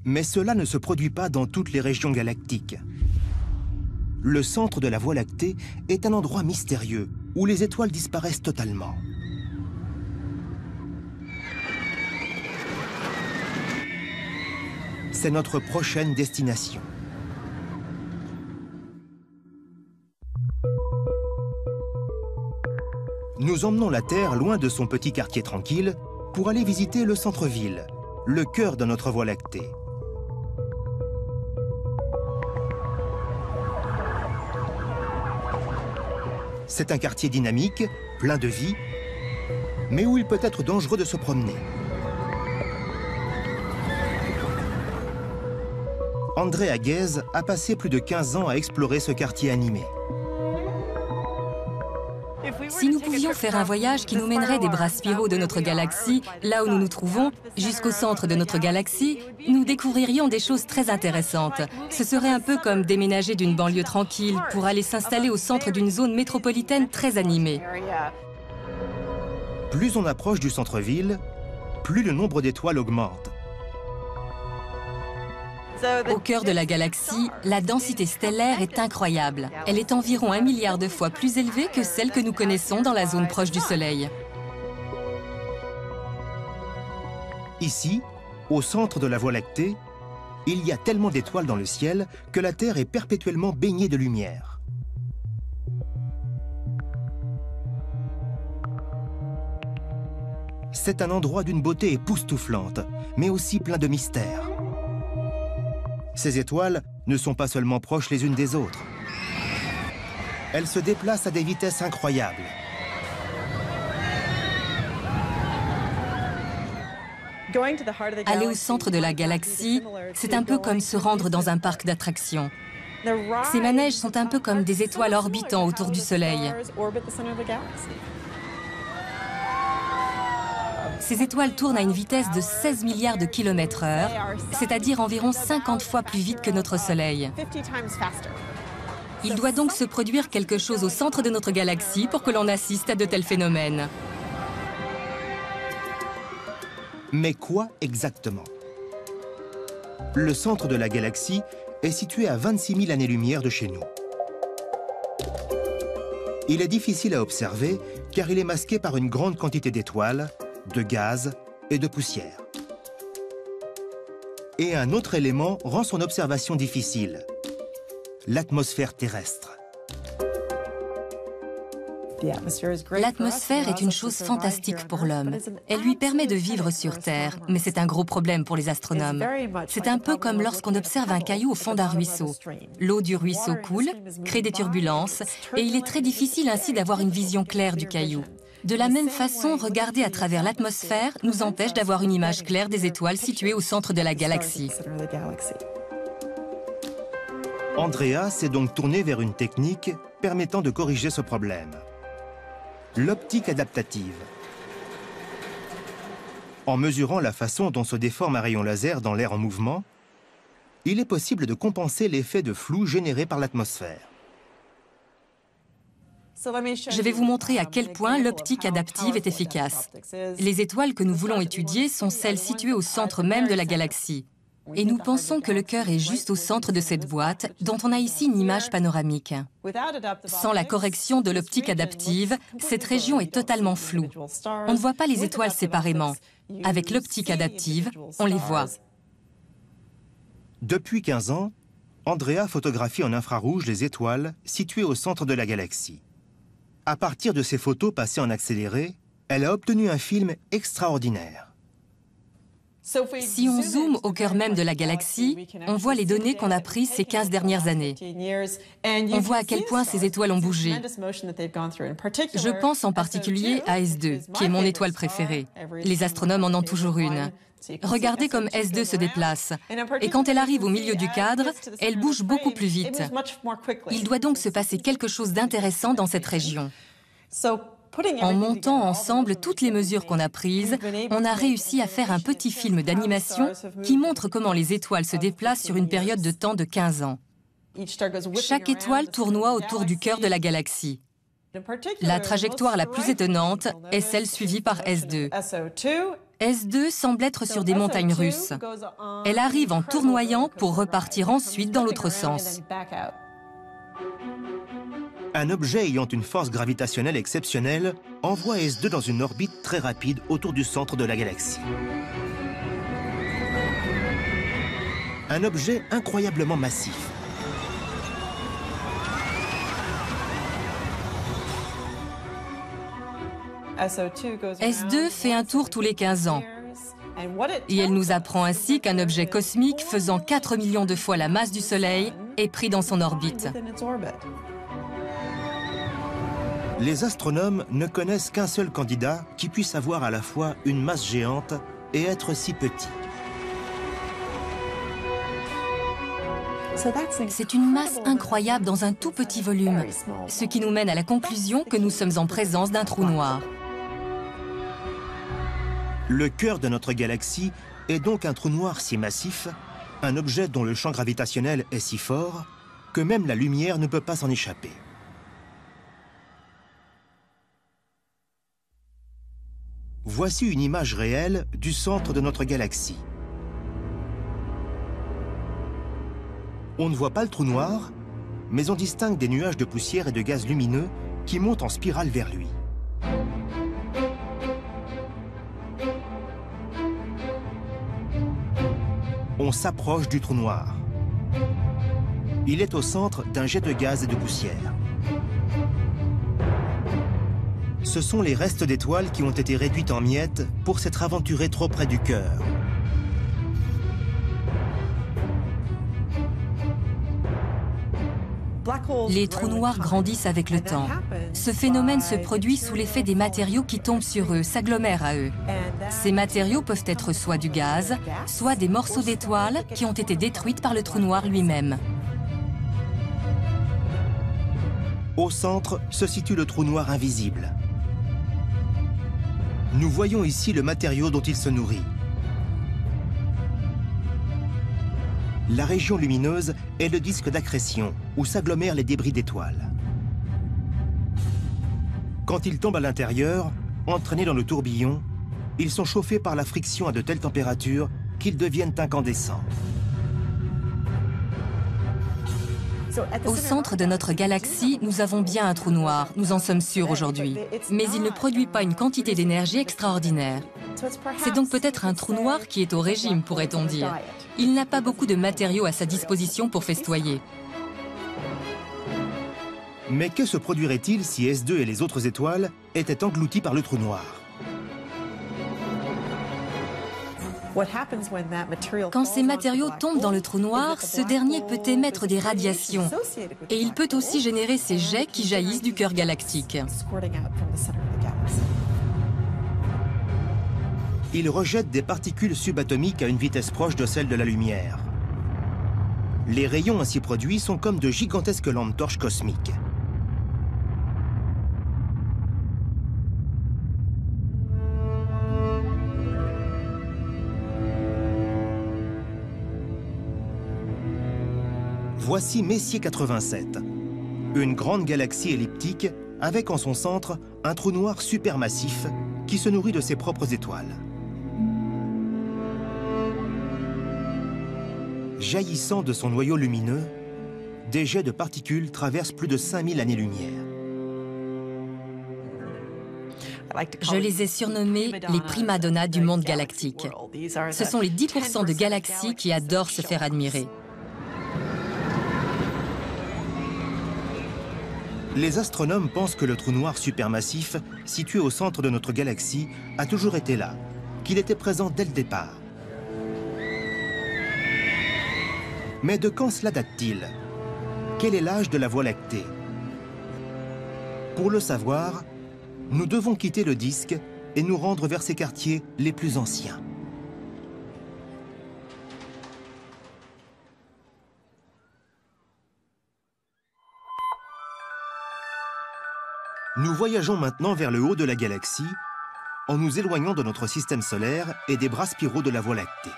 Mais cela ne se produit pas dans toutes les régions galactiques. Le centre de la Voie lactée est un endroit mystérieux où les étoiles disparaissent totalement. C'est notre prochaine destination. Nous emmenons la Terre loin de son petit quartier tranquille pour aller visiter le centre-ville, le cœur de notre Voie lactée. C'est un quartier dynamique, plein de vie, mais où il peut être dangereux de se promener. André Aguez a passé plus de 15 ans à explorer ce quartier animé. Si nous pouvions faire un voyage qui nous mènerait des bras spiraux de notre galaxie, là où nous nous trouvons, jusqu'au centre de notre galaxie, nous découvririons des choses très intéressantes. Ce serait un peu comme déménager d'une banlieue tranquille pour aller s'installer au centre d'une zone métropolitaine très animée. Plus on approche du centre-ville, plus le nombre d'étoiles augmente. Au cœur de la galaxie, la densité stellaire est incroyable. Elle est environ 1 milliard de fois plus élevée que celle que nous connaissons dans la zone proche du Soleil. Ici, au centre de la Voie lactée, il y a tellement d'étoiles dans le ciel que la Terre est perpétuellement baignée de lumière. C'est un endroit d'une beauté époustouflante, mais aussi plein de mystères. Ces étoiles ne sont pas seulement proches les unes des autres. Elles se déplacent à des vitesses incroyables. Aller au centre de la galaxie, c'est un peu comme se rendre dans un parc d'attractions. Ces manèges sont un peu comme des étoiles orbitant autour du Soleil. Ces étoiles tournent à une vitesse de 16 milliards de km/h, c'est-à-dire environ 50 fois plus vite que notre Soleil. Il doit donc se produire quelque chose au centre de notre galaxie pour que l'on assiste à de tels phénomènes. Mais quoi exactement? Le centre de la galaxie est situé à 26 000 années-lumière de chez nous. Il est difficile à observer car il est masqué par une grande quantité d'étoiles, de gaz et de poussière. Et un autre élément rend son observation difficile, l'atmosphère terrestre. L'atmosphère est une chose fantastique pour l'homme. Elle lui permet de vivre sur Terre, mais c'est un gros problème pour les astronomes. C'est un peu comme lorsqu'on observe un caillou au fond d'un ruisseau. L'eau du ruisseau coule, crée des turbulences, et il est très difficile ainsi d'avoir une vision claire du caillou. De la même façon, regarder à travers l'atmosphère nous empêche d'avoir une image claire des étoiles situées au centre de la galaxie. Andrea s'est donc tournée vers une technique permettant de corriger ce problème. L'optique adaptative. En mesurant la façon dont se déforme un rayon laser dans l'air en mouvement, il est possible de compenser l'effet de flou généré par l'atmosphère. Je vais vous montrer à quel point l'optique adaptive est efficace. Les étoiles que nous voulons étudier sont celles situées au centre même de la galaxie. Et nous pensons que le cœur est juste au centre de cette boîte, dont on a ici une image panoramique. Sans la correction de l'optique adaptive, cette région est totalement floue. On ne voit pas les étoiles séparément. Avec l'optique adaptive, on les voit. Depuis 15 ans, Andrea photographie en infrarouge les étoiles situées au centre de la galaxie. À partir de ces photos passées en accéléré, elle a obtenu un film extraordinaire. Si on zoome au cœur même de la galaxie, on voit les données qu'on a prises ces 15 dernières années. On voit à quel point ces étoiles ont bougé. Je pense en particulier à S2, qui est mon étoile préférée. Les astronomes en ont toujours une. Regardez comme S2 se déplace. Et quand elle arrive au milieu du cadre, elle bouge beaucoup plus vite. Il doit donc se passer quelque chose d'intéressant dans cette région. En montant ensemble toutes les mesures qu'on a prises, on a réussi à faire un petit film d'animation qui montre comment les étoiles se déplacent sur une période de temps de 15 ans. Chaque étoile tournoie autour du cœur de la galaxie. La trajectoire la plus étonnante est celle suivie par S2. S2 semble être sur des montagnes russes. Elle arrive en tournoyant pour repartir ensuite dans l'autre sens. Un objet ayant une force gravitationnelle exceptionnelle envoie S2 dans une orbite très rapide autour du centre de la galaxie. Un objet incroyablement massif. S2 fait un tour tous les 15 ans. Et elle nous apprend ainsi qu'un objet cosmique faisant 4 millions de fois la masse du Soleil est pris dans son orbite. Les astronomes ne connaissent qu'un seul candidat qui puisse avoir à la fois une masse géante et être si petit. C'est une masse incroyable dans un tout petit volume, ce qui nous mène à la conclusion que nous sommes en présence d'un trou noir. Le cœur de notre galaxie est donc un trou noir si massif, un objet dont le champ gravitationnel est si fort, que même la lumière ne peut pas s'en échapper. Voici une image réelle du centre de notre galaxie. On ne voit pas le trou noir, mais on distingue des nuages de poussière et de gaz lumineux qui montent en spirale vers lui. On s'approche du trou noir. Il est au centre d'un jet de gaz et de poussière. Ce sont les restes d'étoiles qui ont été réduites en miettes pour s'être aventurés trop près du cœur. Les trous noirs grandissent avec le temps. Ce phénomène se produit sous l'effet des matériaux qui tombent sur eux, s'agglomèrent à eux. Ces matériaux peuvent être soit du gaz, soit des morceaux d'étoiles qui ont été détruites par le trou noir lui-même. Au centre se situe le trou noir invisible. Nous voyons ici le matériau dont il se nourrit. La région lumineuse est le disque d'accrétion, où s'agglomèrent les débris d'étoiles. Quand ils tombent à l'intérieur, entraînés dans le tourbillon, ils sont chauffés par la friction à de telles températures qu'ils deviennent incandescents. Au centre de notre galaxie, nous avons bien un trou noir, nous en sommes sûrs aujourd'hui. Mais il ne produit pas une quantité d'énergie extraordinaire. C'est donc peut-être un trou noir qui est au régime, pourrait-on dire. Il n'a pas beaucoup de matériaux à sa disposition pour festoyer. Mais que se produirait-il si S2 et les autres étoiles étaient engloutis par le trou noir? Quand ces matériaux tombent dans le trou noir, ce dernier peut émettre des radiations. Et il peut aussi générer ces jets qui jaillissent du cœur galactique. Il rejette des particules subatomiques à une vitesse proche de celle de la lumière. Les rayons ainsi produits sont comme de gigantesques lampes torches cosmiques. Voici Messier 87, une grande galaxie elliptique avec en son centre un trou noir supermassif qui se nourrit de ses propres étoiles. Jaillissant de son noyau lumineux, des jets de particules traversent plus de 5000 années-lumière. Je les ai surnommés les primadonnas du monde galactique. Ce sont les 10% de galaxies qui adorent se faire admirer. Les astronomes pensent que le trou noir supermassif, situé au centre de notre galaxie, a toujours été là, qu'il était présent dès le départ. Mais de quand cela date-t-il? Quel est l'âge de la Voie lactée? Pour le savoir, nous devons quitter le disque et nous rendre vers ses quartiers les plus anciens. Nous voyageons maintenant vers le haut de la galaxie, en nous éloignant de notre système solaire et des bras spiraux de la Voie lactée.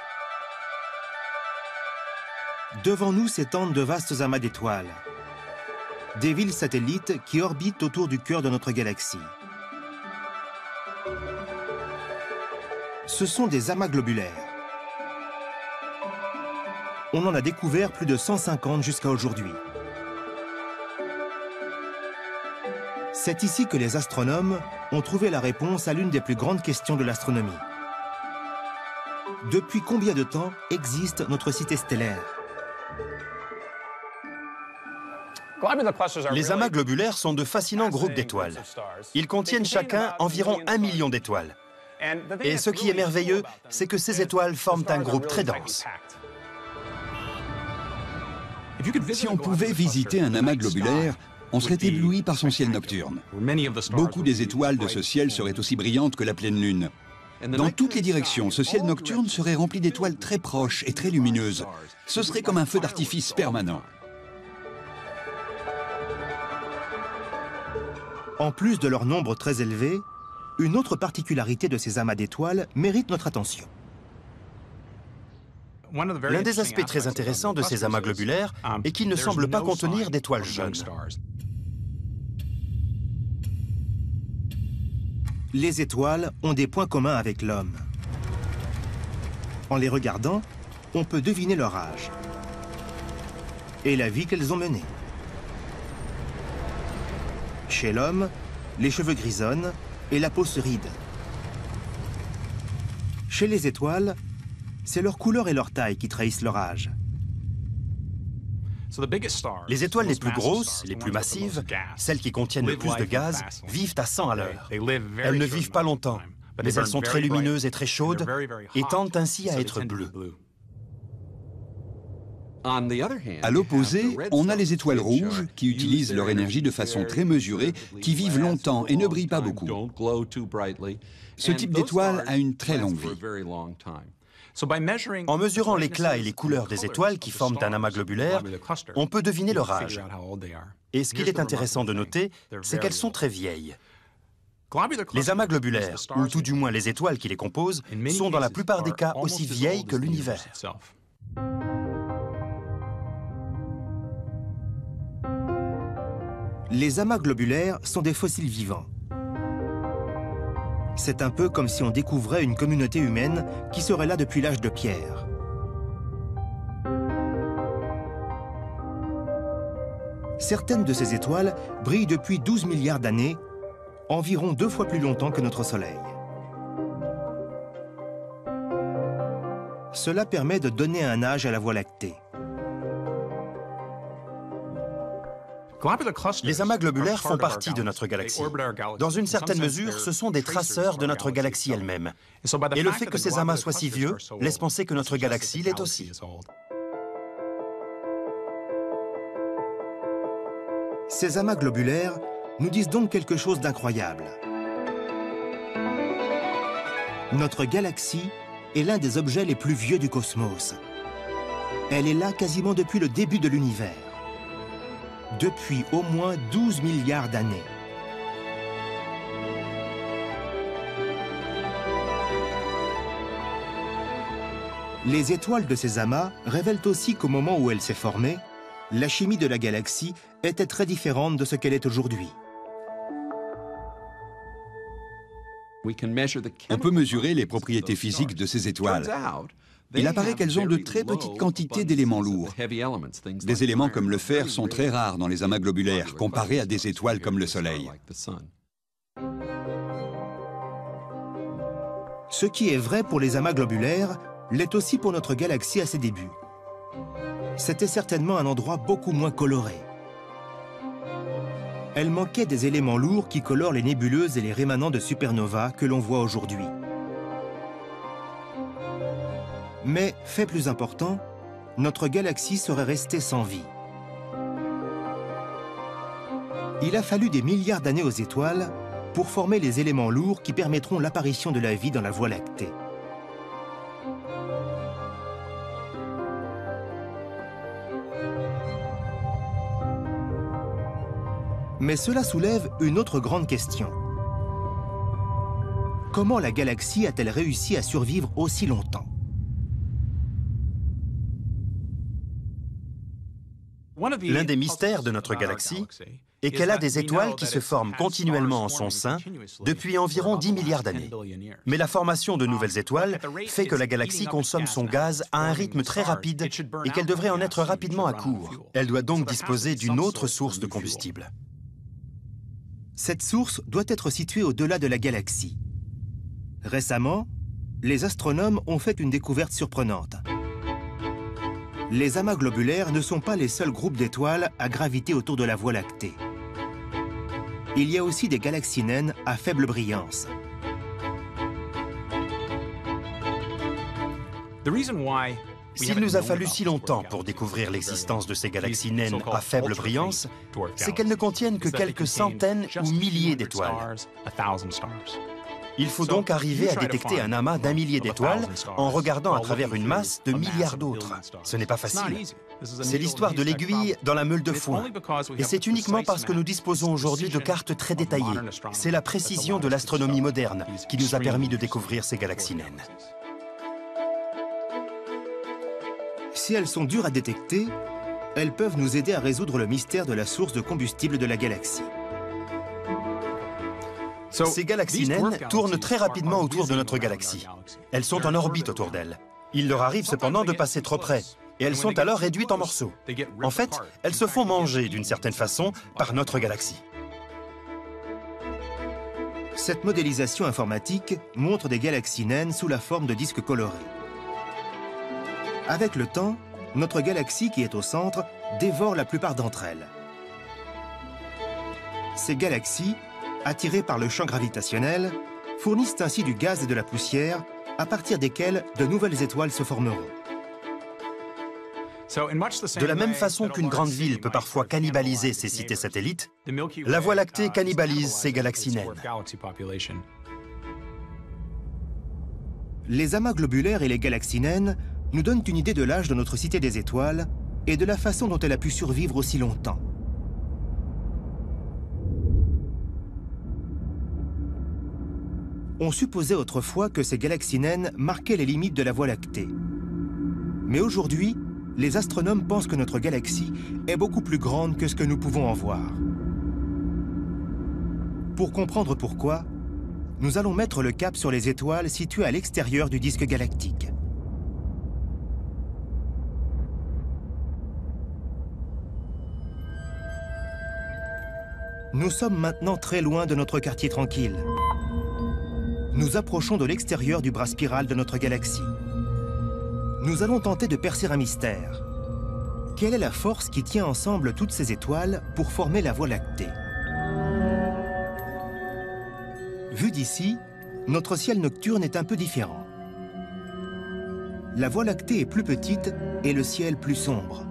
Devant nous s'étendent de vastes amas d'étoiles, des villes satellites qui orbitent autour du cœur de notre galaxie. Ce sont des amas globulaires. On en a découvert plus de 150 jusqu'à aujourd'hui. C'est ici que les astronomes ont trouvé la réponse à l'une des plus grandes questions de l'astronomie. Depuis combien de temps existe notre cité stellaire? Les amas globulaires sont de fascinants groupes d'étoiles. Ils contiennent chacun environ 1 million d'étoiles. Et ce qui est merveilleux, c'est que ces étoiles forment un groupe très dense. Si on pouvait visiter un amas globulaire, on serait ébloui par son ciel nocturne. Beaucoup des étoiles de ce ciel seraient aussi brillantes que la pleine lune. Dans toutes les directions, ce ciel nocturne serait rempli d'étoiles très proches et très lumineuses. Ce serait comme un feu d'artifice permanent. En plus de leur nombre très élevé, une autre particularité de ces amas d'étoiles mérite notre attention. L'un des aspects très intéressants de ces amas globulaires est qu'ils ne semblent pas contenir d'étoiles jeunes. Les étoiles ont des points communs avec l'homme. En les regardant, on peut deviner leur âge et la vie qu'elles ont menée. Chez l'homme, les cheveux grisonnent et la peau se ride. Chez les étoiles, c'est leur couleur et leur taille qui trahissent leur âge. Les étoiles les plus grosses, les plus massives, celles qui contiennent le plus de gaz, vivent à 100 à l'heure. Elles ne vivent pas longtemps, mais elles sont très lumineuses et très chaudes et tendent ainsi à être bleues. À l'opposé, on a les étoiles rouges qui utilisent leur énergie de façon très mesurée, qui vivent longtemps et ne brillent pas beaucoup. Ce type d'étoile a une très longue vie. En mesurant l'éclat et les couleurs des étoiles qui forment un amas globulaire, on peut deviner leur âge. Et ce qu'il est intéressant de noter, c'est qu'elles sont très vieilles. Les amas globulaires, ou tout du moins les étoiles qui les composent, sont dans la plupart des cas aussi vieilles que l'univers. Les amas globulaires sont des fossiles vivants. C'est un peu comme si on découvrait une communauté humaine qui serait là depuis l'âge de pierre. Certaines de ces étoiles brillent depuis 12 milliards d'années, environ 2 fois plus longtemps que notre Soleil. Cela permet de donner un âge à la Voie lactée. Les amas globulaires font partie de notre galaxie. Dans une certaine mesure, ce sont des traceurs de notre galaxie elle-même. Et le fait que ces amas soient si vieux laisse penser que notre galaxie l'est aussi. Ces amas globulaires nous disent donc quelque chose d'incroyable. Notre galaxie est l'un des objets les plus vieux du cosmos. Elle est là quasiment depuis le début de l'univers. Depuis au moins 12 milliards d'années. Les étoiles de ces amas révèlent aussi qu'au moment où elle s'est formée, la chimie de la galaxie était très différente de ce qu'elle est aujourd'hui. On peut mesurer les propriétés physiques de ces étoiles. Il apparaît qu'elles ont de très petites quantités d'éléments lourds. Des éléments comme le fer sont très rares dans les amas globulaires, comparés à des étoiles comme le Soleil. Ce qui est vrai pour les amas globulaires l'est aussi pour notre galaxie à ses débuts. C'était certainement un endroit beaucoup moins coloré. Elle manquait des éléments lourds qui colorent les nébuleuses et les rémanents de supernovas que l'on voit aujourd'hui. Mais, fait plus important, notre galaxie serait restée sans vie. Il a fallu des milliards d'années aux étoiles pour former les éléments lourds qui permettront l'apparition de la vie dans la Voie lactée. Mais cela soulève une autre grande question. Comment la galaxie a-t-elle réussi à survivre aussi longtemps? L'un des mystères de notre galaxie est qu'elle a des étoiles qui se forment continuellement en son sein depuis environ 10 milliards d'années. Mais la formation de nouvelles étoiles fait que la galaxie consomme son gaz à un rythme très rapide et qu'elle devrait en être rapidement à court. Elle doit donc disposer d'une autre source de combustible. Cette source doit être située au-delà de la galaxie. Récemment, les astronomes ont fait une découverte surprenante. Les amas globulaires ne sont pas les seuls groupes d'étoiles à graviter autour de la Voie lactée. Il y a aussi des galaxies naines à faible brillance. S'il nous a fallu si longtemps pour découvrir l'existence de ces galaxies naines à faible brillance, c'est qu'elles ne contiennent que quelques centaines ou milliers d'étoiles. Il faut donc arriver à détecter un amas d'un millier d'étoiles en regardant à travers une masse de milliards d'autres. Ce n'est pas facile. C'est l'histoire de l'aiguille dans la meule de foin. Et c'est uniquement parce que nous disposons aujourd'hui de cartes très détaillées. C'est la précision de l'astronomie moderne qui nous a permis de découvrir ces galaxies naines. Si elles sont dures à détecter, elles peuvent nous aider à résoudre le mystère de la source de combustible de la galaxie. Ces galaxies naines tournent très rapidement autour de notre galaxie. Elles sont en orbite autour d'elle. Il leur arrive cependant de passer trop près, et elles sont alors réduites en morceaux. En fait, elles se font manger d'une certaine façon par notre galaxie. Cette modélisation informatique montre des galaxies naines sous la forme de disques colorés. Avec le temps, notre galaxie qui est au centre dévore la plupart d'entre elles. Ces galaxies, attirées par le champ gravitationnel, fournissent ainsi du gaz et de la poussière, à partir desquels de nouvelles étoiles se formeront. De la même façon qu'une grande ville peut parfois cannibaliser ses cités satellites, la Voie lactée cannibalise ses galaxies naines. Les amas globulaires et les galaxies naines nous donnent une idée de l'âge de notre cité des étoiles et de la façon dont elle a pu survivre aussi longtemps. On supposait autrefois que ces galaxies naines marquaient les limites de la Voie lactée. Mais aujourd'hui, les astronomes pensent que notre galaxie est beaucoup plus grande que ce que nous pouvons en voir. Pour comprendre pourquoi, nous allons mettre le cap sur les étoiles situées à l'extérieur du disque galactique. Nous sommes maintenant très loin de notre quartier tranquille. Nous approchons de l'extérieur du bras spiral de notre galaxie. Nous allons tenter de percer un mystère. Quelle est la force qui tient ensemble toutes ces étoiles pour former la Voie lactée? Vu d'ici, notre ciel nocturne est un peu différent. La Voie lactée est plus petite et le ciel plus sombre.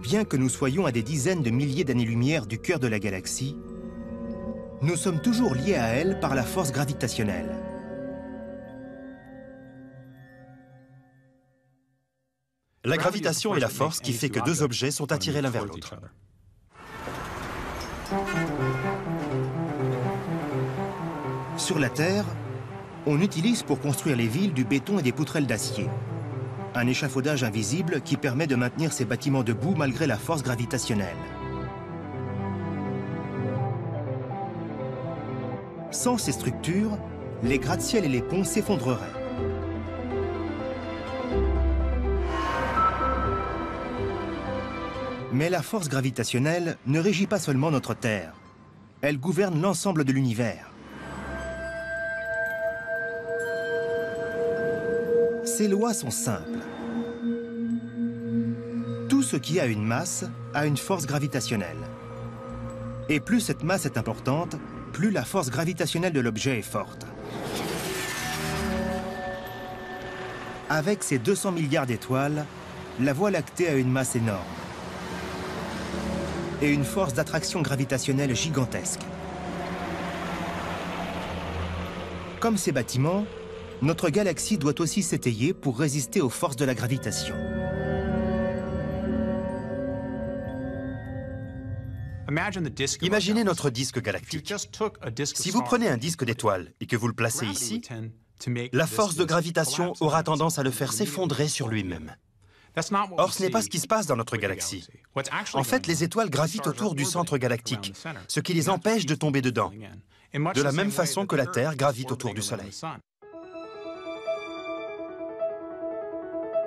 Bien que nous soyons à des dizaines de milliers d'années-lumière du cœur de la galaxie, nous sommes toujours liés à elle par la force gravitationnelle. La gravitation est la force qui fait que deux objets sont attirés l'un vers l'autre. Sur la Terre, on utilise pour construire les villes du béton et des poutrelles d'acier. Un échafaudage invisible qui permet de maintenir ces bâtiments debout malgré la force gravitationnelle. Sans ces structures, les gratte-ciel et les ponts s'effondreraient. Mais la force gravitationnelle ne régit pas seulement notre Terre. Elle gouverne l'ensemble de l'univers. Ces lois sont simples. Tout ce qui a une masse a une force gravitationnelle. Et plus cette masse est importante, plus la force gravitationnelle de l'objet est forte. Avec ses 200 milliards d'étoiles, la Voie lactée a une masse énorme et une force d'attraction gravitationnelle gigantesque. Comme ces bâtiments, notre galaxie doit aussi s'étayer pour résister aux forces de la gravitation. Imaginez notre disque galactique. Si vous prenez un disque d'étoile et que vous le placez ici, la force de gravitation aura tendance à le faire s'effondrer sur lui-même. Or, ce n'est pas ce qui se passe dans notre galaxie. En fait, les étoiles gravitent autour du centre galactique, ce qui les empêche de tomber dedans, de la même façon que la Terre gravite autour du Soleil.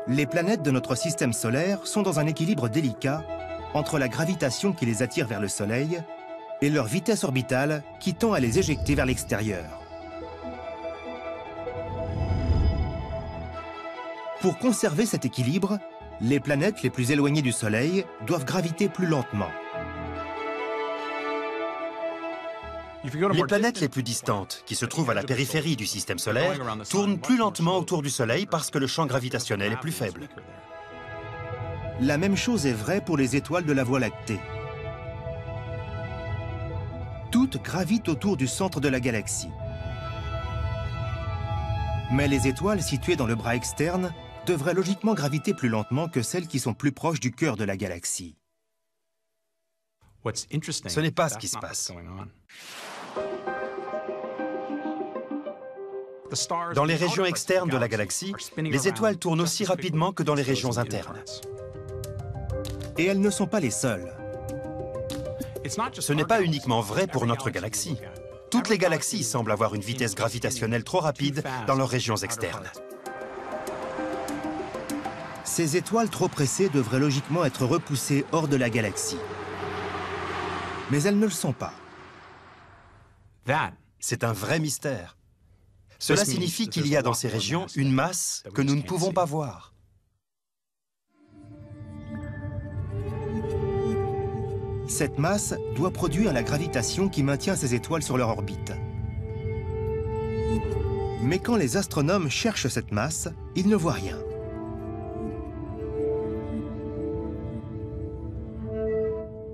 Les planètes de notre système solaire sont dans un équilibre délicat entre la gravitation qui les attire vers le Soleil et leur vitesse orbitale qui tend à les éjecter vers l'extérieur. Pour conserver cet équilibre, les planètes les plus éloignées du Soleil doivent graviter plus lentement. Les planètes les plus distantes, qui se trouvent à la périphérie du système solaire, tournent plus lentement autour du Soleil parce que le champ gravitationnel est plus faible. La même chose est vraie pour les étoiles de la Voie lactée. Toutes gravitent autour du centre de la galaxie. Mais les étoiles situées dans le bras externe devraient logiquement graviter plus lentement que celles qui sont plus proches du cœur de la galaxie. Ce n'est pas ce qui se passe. Dans les régions externes de la galaxie, les étoiles tournent aussi rapidement que dans les régions internes. Et elles ne sont pas les seules. Ce n'est pas uniquement vrai pour notre galaxie. Toutes les galaxies semblent avoir une vitesse gravitationnelle trop rapide dans leurs régions externes. Ces étoiles trop pressées devraient logiquement être repoussées hors de la galaxie. Mais elles ne le sont pas. C'est un vrai mystère. Cela signifie qu'il y a dans ces régions une masse que nous ne pouvons pas voir. Cette masse doit produire la gravitation qui maintient ces étoiles sur leur orbite. Mais quand les astronomes cherchent cette masse, ils ne voient rien.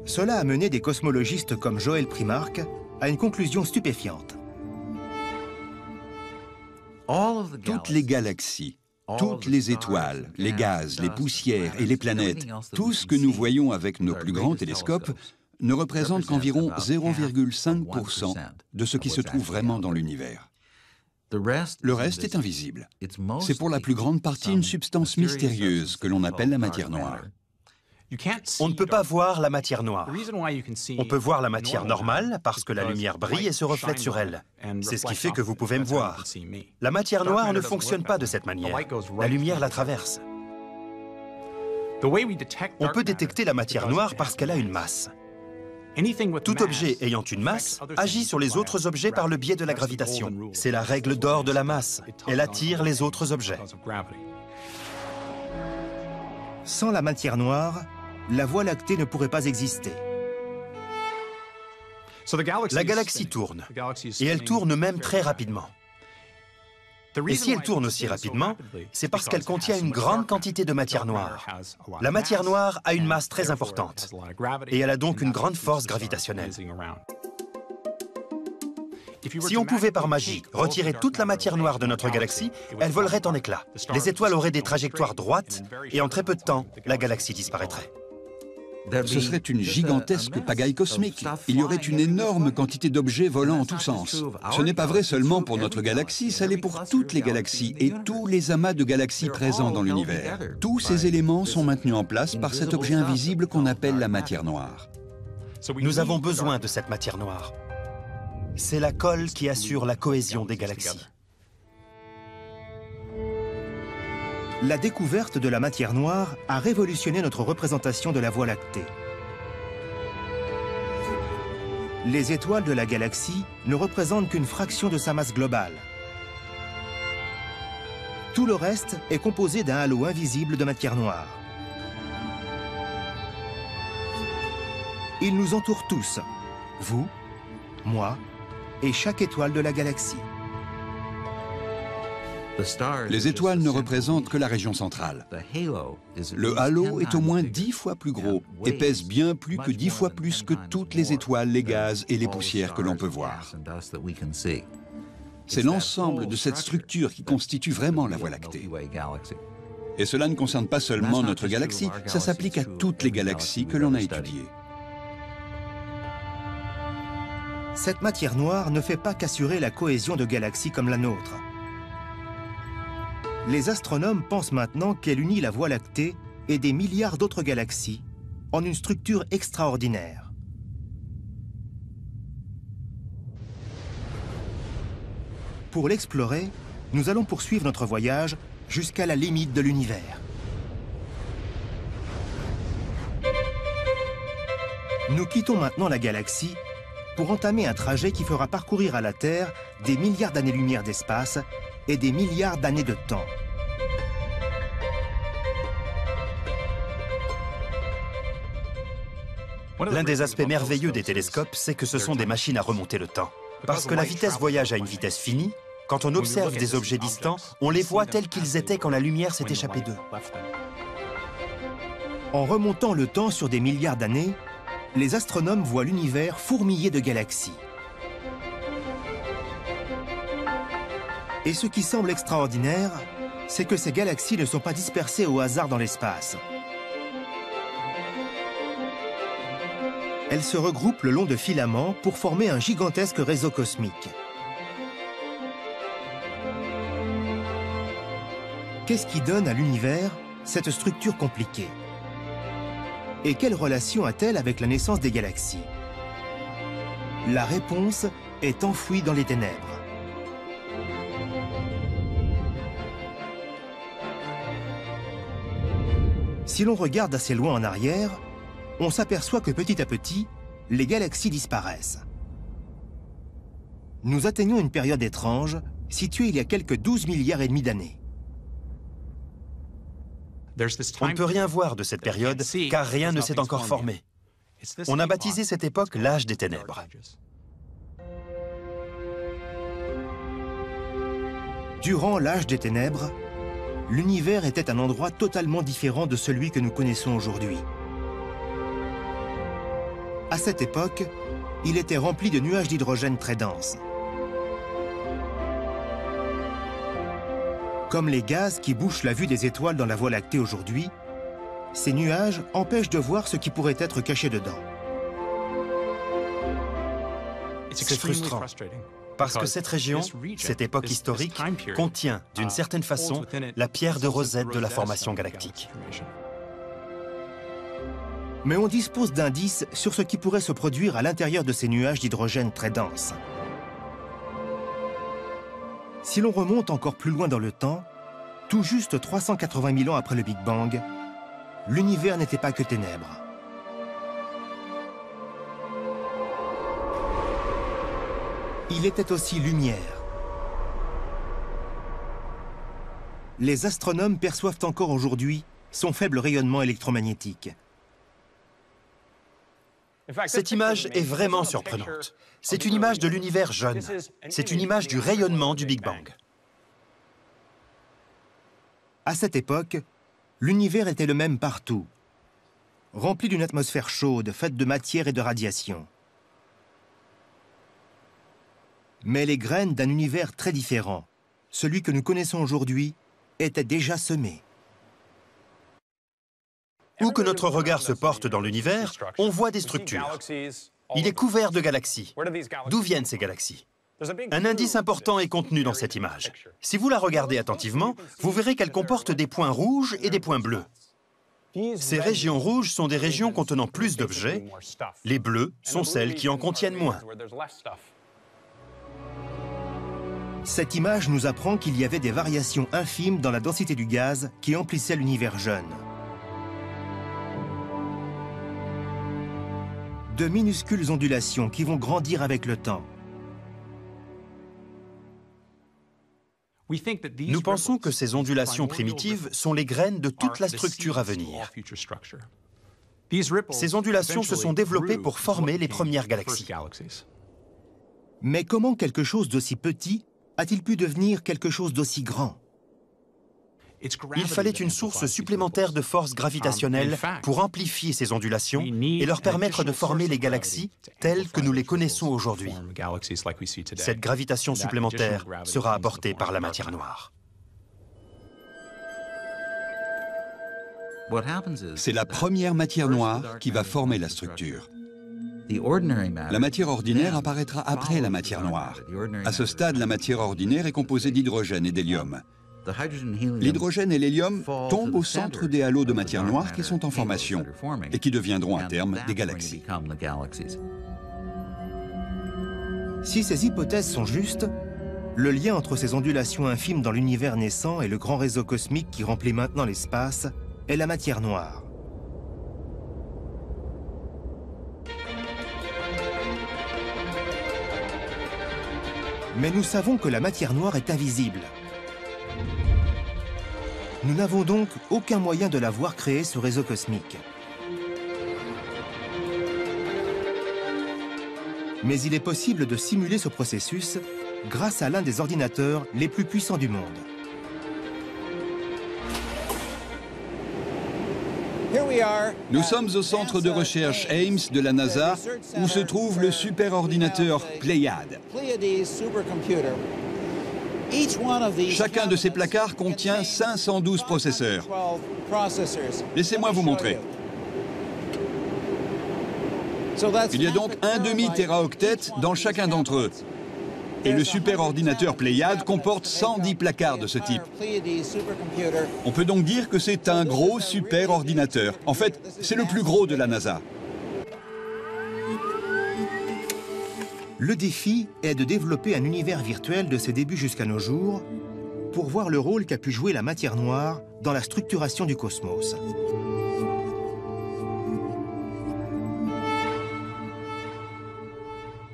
Cela a mené des cosmologistes comme Joël Primark à une conclusion stupéfiante. Toutes les galaxies, toutes les étoiles, les gaz, les poussières et les planètes, tout ce que nous voyons avec nos plus grands télescopes ne représente qu'environ 0,5% de ce qui se trouve vraiment dans l'univers. Le reste est invisible. C'est pour la plus grande partie une substance mystérieuse que l'on appelle la matière noire. On ne peut pas voir la matière noire. On peut voir la matière normale parce que la lumière brille et se reflète sur elle. C'est ce qui fait que vous pouvez me voir. La matière noire ne fonctionne pas de cette manière. La lumière la traverse. On peut détecter la matière noire parce qu'elle a une masse. Tout objet ayant une masse agit sur les autres objets par le biais de la gravitation. C'est la règle d'or de la masse. Elle attire les autres objets. Sans la matière noire, la Voie lactée ne pourrait pas exister. La galaxie tourne, et elle tourne même très rapidement. Et si elle tourne aussi rapidement, c'est parce qu'elle contient une grande quantité de matière noire. La matière noire a une masse très importante, et elle a donc une grande force gravitationnelle. Si on pouvait par magie retirer toute la matière noire de notre galaxie, elle volerait en éclats. Les étoiles auraient des trajectoires droites, et en très peu de temps, la galaxie disparaîtrait. Ce serait une gigantesque pagaille cosmique. Il y aurait une énorme quantité d'objets volant en tous sens. Ce n'est pas vrai seulement pour notre galaxie, ça l'est pour toutes les galaxies et tous les amas de galaxies présents dans l'univers. Tous ces éléments sont maintenus en place par cet objet invisible qu'on appelle la matière noire. Nous avons besoin de cette matière noire. C'est la colle qui assure la cohésion des galaxies. La découverte de la matière noire a révolutionné notre représentation de la Voie lactée. Les étoiles de la galaxie ne représentent qu'une fraction de sa masse globale. Tout le reste est composé d'un halo invisible de matière noire. Il nous entoure tous, vous, moi et chaque étoile de la galaxie. Les étoiles ne représentent que la région centrale. Le halo est au moins 10 fois plus gros et pèse bien plus que 10 fois plus que toutes les étoiles, les gaz et les poussières que l'on peut voir. C'est l'ensemble de cette structure qui constitue vraiment la Voie lactée. Et cela ne concerne pas seulement notre galaxie, ça s'applique à toutes les galaxies que l'on a étudiées. Cette matière noire ne fait pas qu'assurer la cohésion de galaxies comme la nôtre. Les astronomes pensent maintenant qu'elle unit la Voie lactée et des milliards d'autres galaxies en une structure extraordinaire. Pour l'explorer, nous allons poursuivre notre voyage jusqu'à la limite de l'univers. Nous quittons maintenant la galaxie pour entamer un trajet qui fera parcourir à la Terre des milliards d'années-lumière d'espace et des milliards d'années de temps. L'un des aspects merveilleux des télescopes, c'est que ce sont des machines à remonter le temps. Parce que la vitesse voyage à une vitesse finie, quand on observe des objets distants, on les voit tels qu'ils étaient quand la lumière s'est échappée d'eux. En remontant le temps sur des milliards d'années, les astronomes voient l'univers fourmillé de galaxies. Et ce qui semble extraordinaire, c'est que ces galaxies ne sont pas dispersées au hasard dans l'espace. Elles se regroupent le long de filaments pour former un gigantesque réseau cosmique. Qu'est-ce qui donne à l'univers cette structure compliquée? Et quelle relation a-t-elle avec la naissance des galaxies? La réponse est enfouie dans les ténèbres. Si l'on regarde assez loin en arrière, on s'aperçoit que petit à petit, les galaxies disparaissent. Nous atteignons une période étrange, située il y a quelques 12 milliards et demi d'années. On ne peut rien voir de cette période, car rien ne s'est encore formé. On a baptisé cette époque l'âge des ténèbres. Durant l'âge des ténèbres, l'univers était un endroit totalement différent de celui que nous connaissons aujourd'hui. À cette époque, il était rempli de nuages d'hydrogène très denses. Comme les gaz qui bouchent la vue des étoiles dans la Voie lactée aujourd'hui, ces nuages empêchent de voir ce qui pourrait être caché dedans. C'est frustrant, parce que cette région, cette époque historique, contient, d'une certaine façon, la pierre de Rosette de la formation galactique. Mais on dispose d'indices sur ce qui pourrait se produire à l'intérieur de ces nuages d'hydrogène très denses. Si l'on remonte encore plus loin dans le temps, tout juste 380 000 ans après le Big Bang, l'univers n'était pas que ténèbres. Il était aussi lumière. Les astronomes perçoivent encore aujourd'hui son faible rayonnement électromagnétique. Cette image est vraiment surprenante. C'est une image de l'univers jeune. C'est une image du rayonnement du Big Bang. À cette époque, l'univers était le même partout, rempli d'une atmosphère chaude, faite de matière et de radiation. Mais les graines d'un univers très différent, celui que nous connaissons aujourd'hui, étaient déjà semées. Où que notre regard se porte dans l'univers, on voit des structures. Il est couvert de galaxies. D'où viennent ces galaxies? Un indice important est contenu dans cette image. Si vous la regardez attentivement, vous verrez qu'elle comporte des points rouges et des points bleus. Ces régions rouges sont des régions contenant plus d'objets. Les bleus sont celles qui en contiennent moins. Cette image nous apprend qu'il y avait des variations infimes dans la densité du gaz qui emplissait l'univers jeune. De minuscules ondulations qui vont grandir avec le temps. Nous pensons que ces ondulations primitives sont les graines de toute la structure à venir. Ces ondulations se sont développées pour former les premières galaxies. Mais comment quelque chose d'aussi petit a-t-il pu devenir quelque chose d'aussi grand? Il fallait une source supplémentaire de force gravitationnelle pour amplifier ces ondulations et leur permettre de former les galaxies telles que nous les connaissons aujourd'hui. Cette gravitation supplémentaire sera apportée par la matière noire. C'est la première matière noire qui va former la structure. La matière ordinaire apparaîtra après la matière noire. À ce stade, la matière ordinaire est composée d'hydrogène et d'hélium. L'hydrogène et l'hélium tombent au centre des halos de matière noire qui sont en formation et qui deviendront à terme des galaxies. Si ces hypothèses sont justes, le lien entre ces ondulations infimes dans l'univers naissant et le grand réseau cosmique qui remplit maintenant l'espace est la matière noire. Mais nous savons que la matière noire est invisible. Nous n'avons donc aucun moyen de la voir créer ce réseau cosmique. Mais il est possible de simuler ce processus grâce à l'un des ordinateurs les plus puissants du monde. Nous sommes au centre de recherche Ames de la NASA, où se trouve le superordinateur Pléiade. Chacun de ces placards contient 512 processeurs. Laissez-moi vous montrer. Il y a donc un demi-téraoctet dans chacun d'entre eux. Et le superordinateur Pléiade comporte 110 placards de ce type. On peut donc dire que c'est un gros superordinateur. En fait, c'est le plus gros de la NASA. Le défi est de développer un univers virtuel de ses débuts jusqu'à nos jours pour voir le rôle qu'a pu jouer la matière noire dans la structuration du cosmos.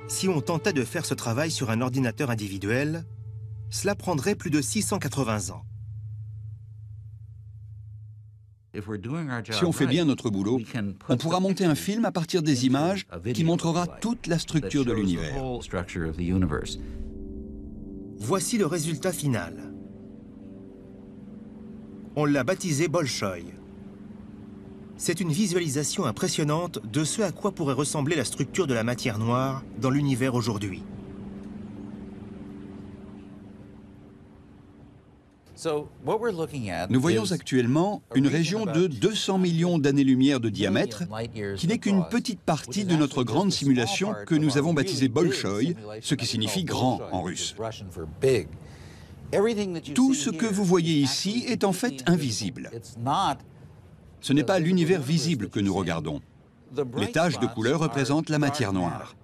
Si on tentait de faire ce travail sur un ordinateur individuel, cela prendrait plus de 680 ans. Si on fait bien notre boulot, on pourra monter un film à partir des images qui montrera toute la structure de l'univers. Voici le résultat final. On l'a baptisé Bolchoï. C'est une visualisation impressionnante de ce à quoi pourrait ressembler la structure de la matière noire dans l'univers aujourd'hui. Nous voyons actuellement une région de 200 millions d'années-lumière de diamètre, qui n'est qu'une petite partie de notre grande simulation que nous avons baptisée Bolchoï, ce qui signifie grand en russe. Tout ce que vous voyez ici est en fait invisible. Ce n'est pas l'univers visible que nous regardons. Les taches de couleur représentent la matière noire.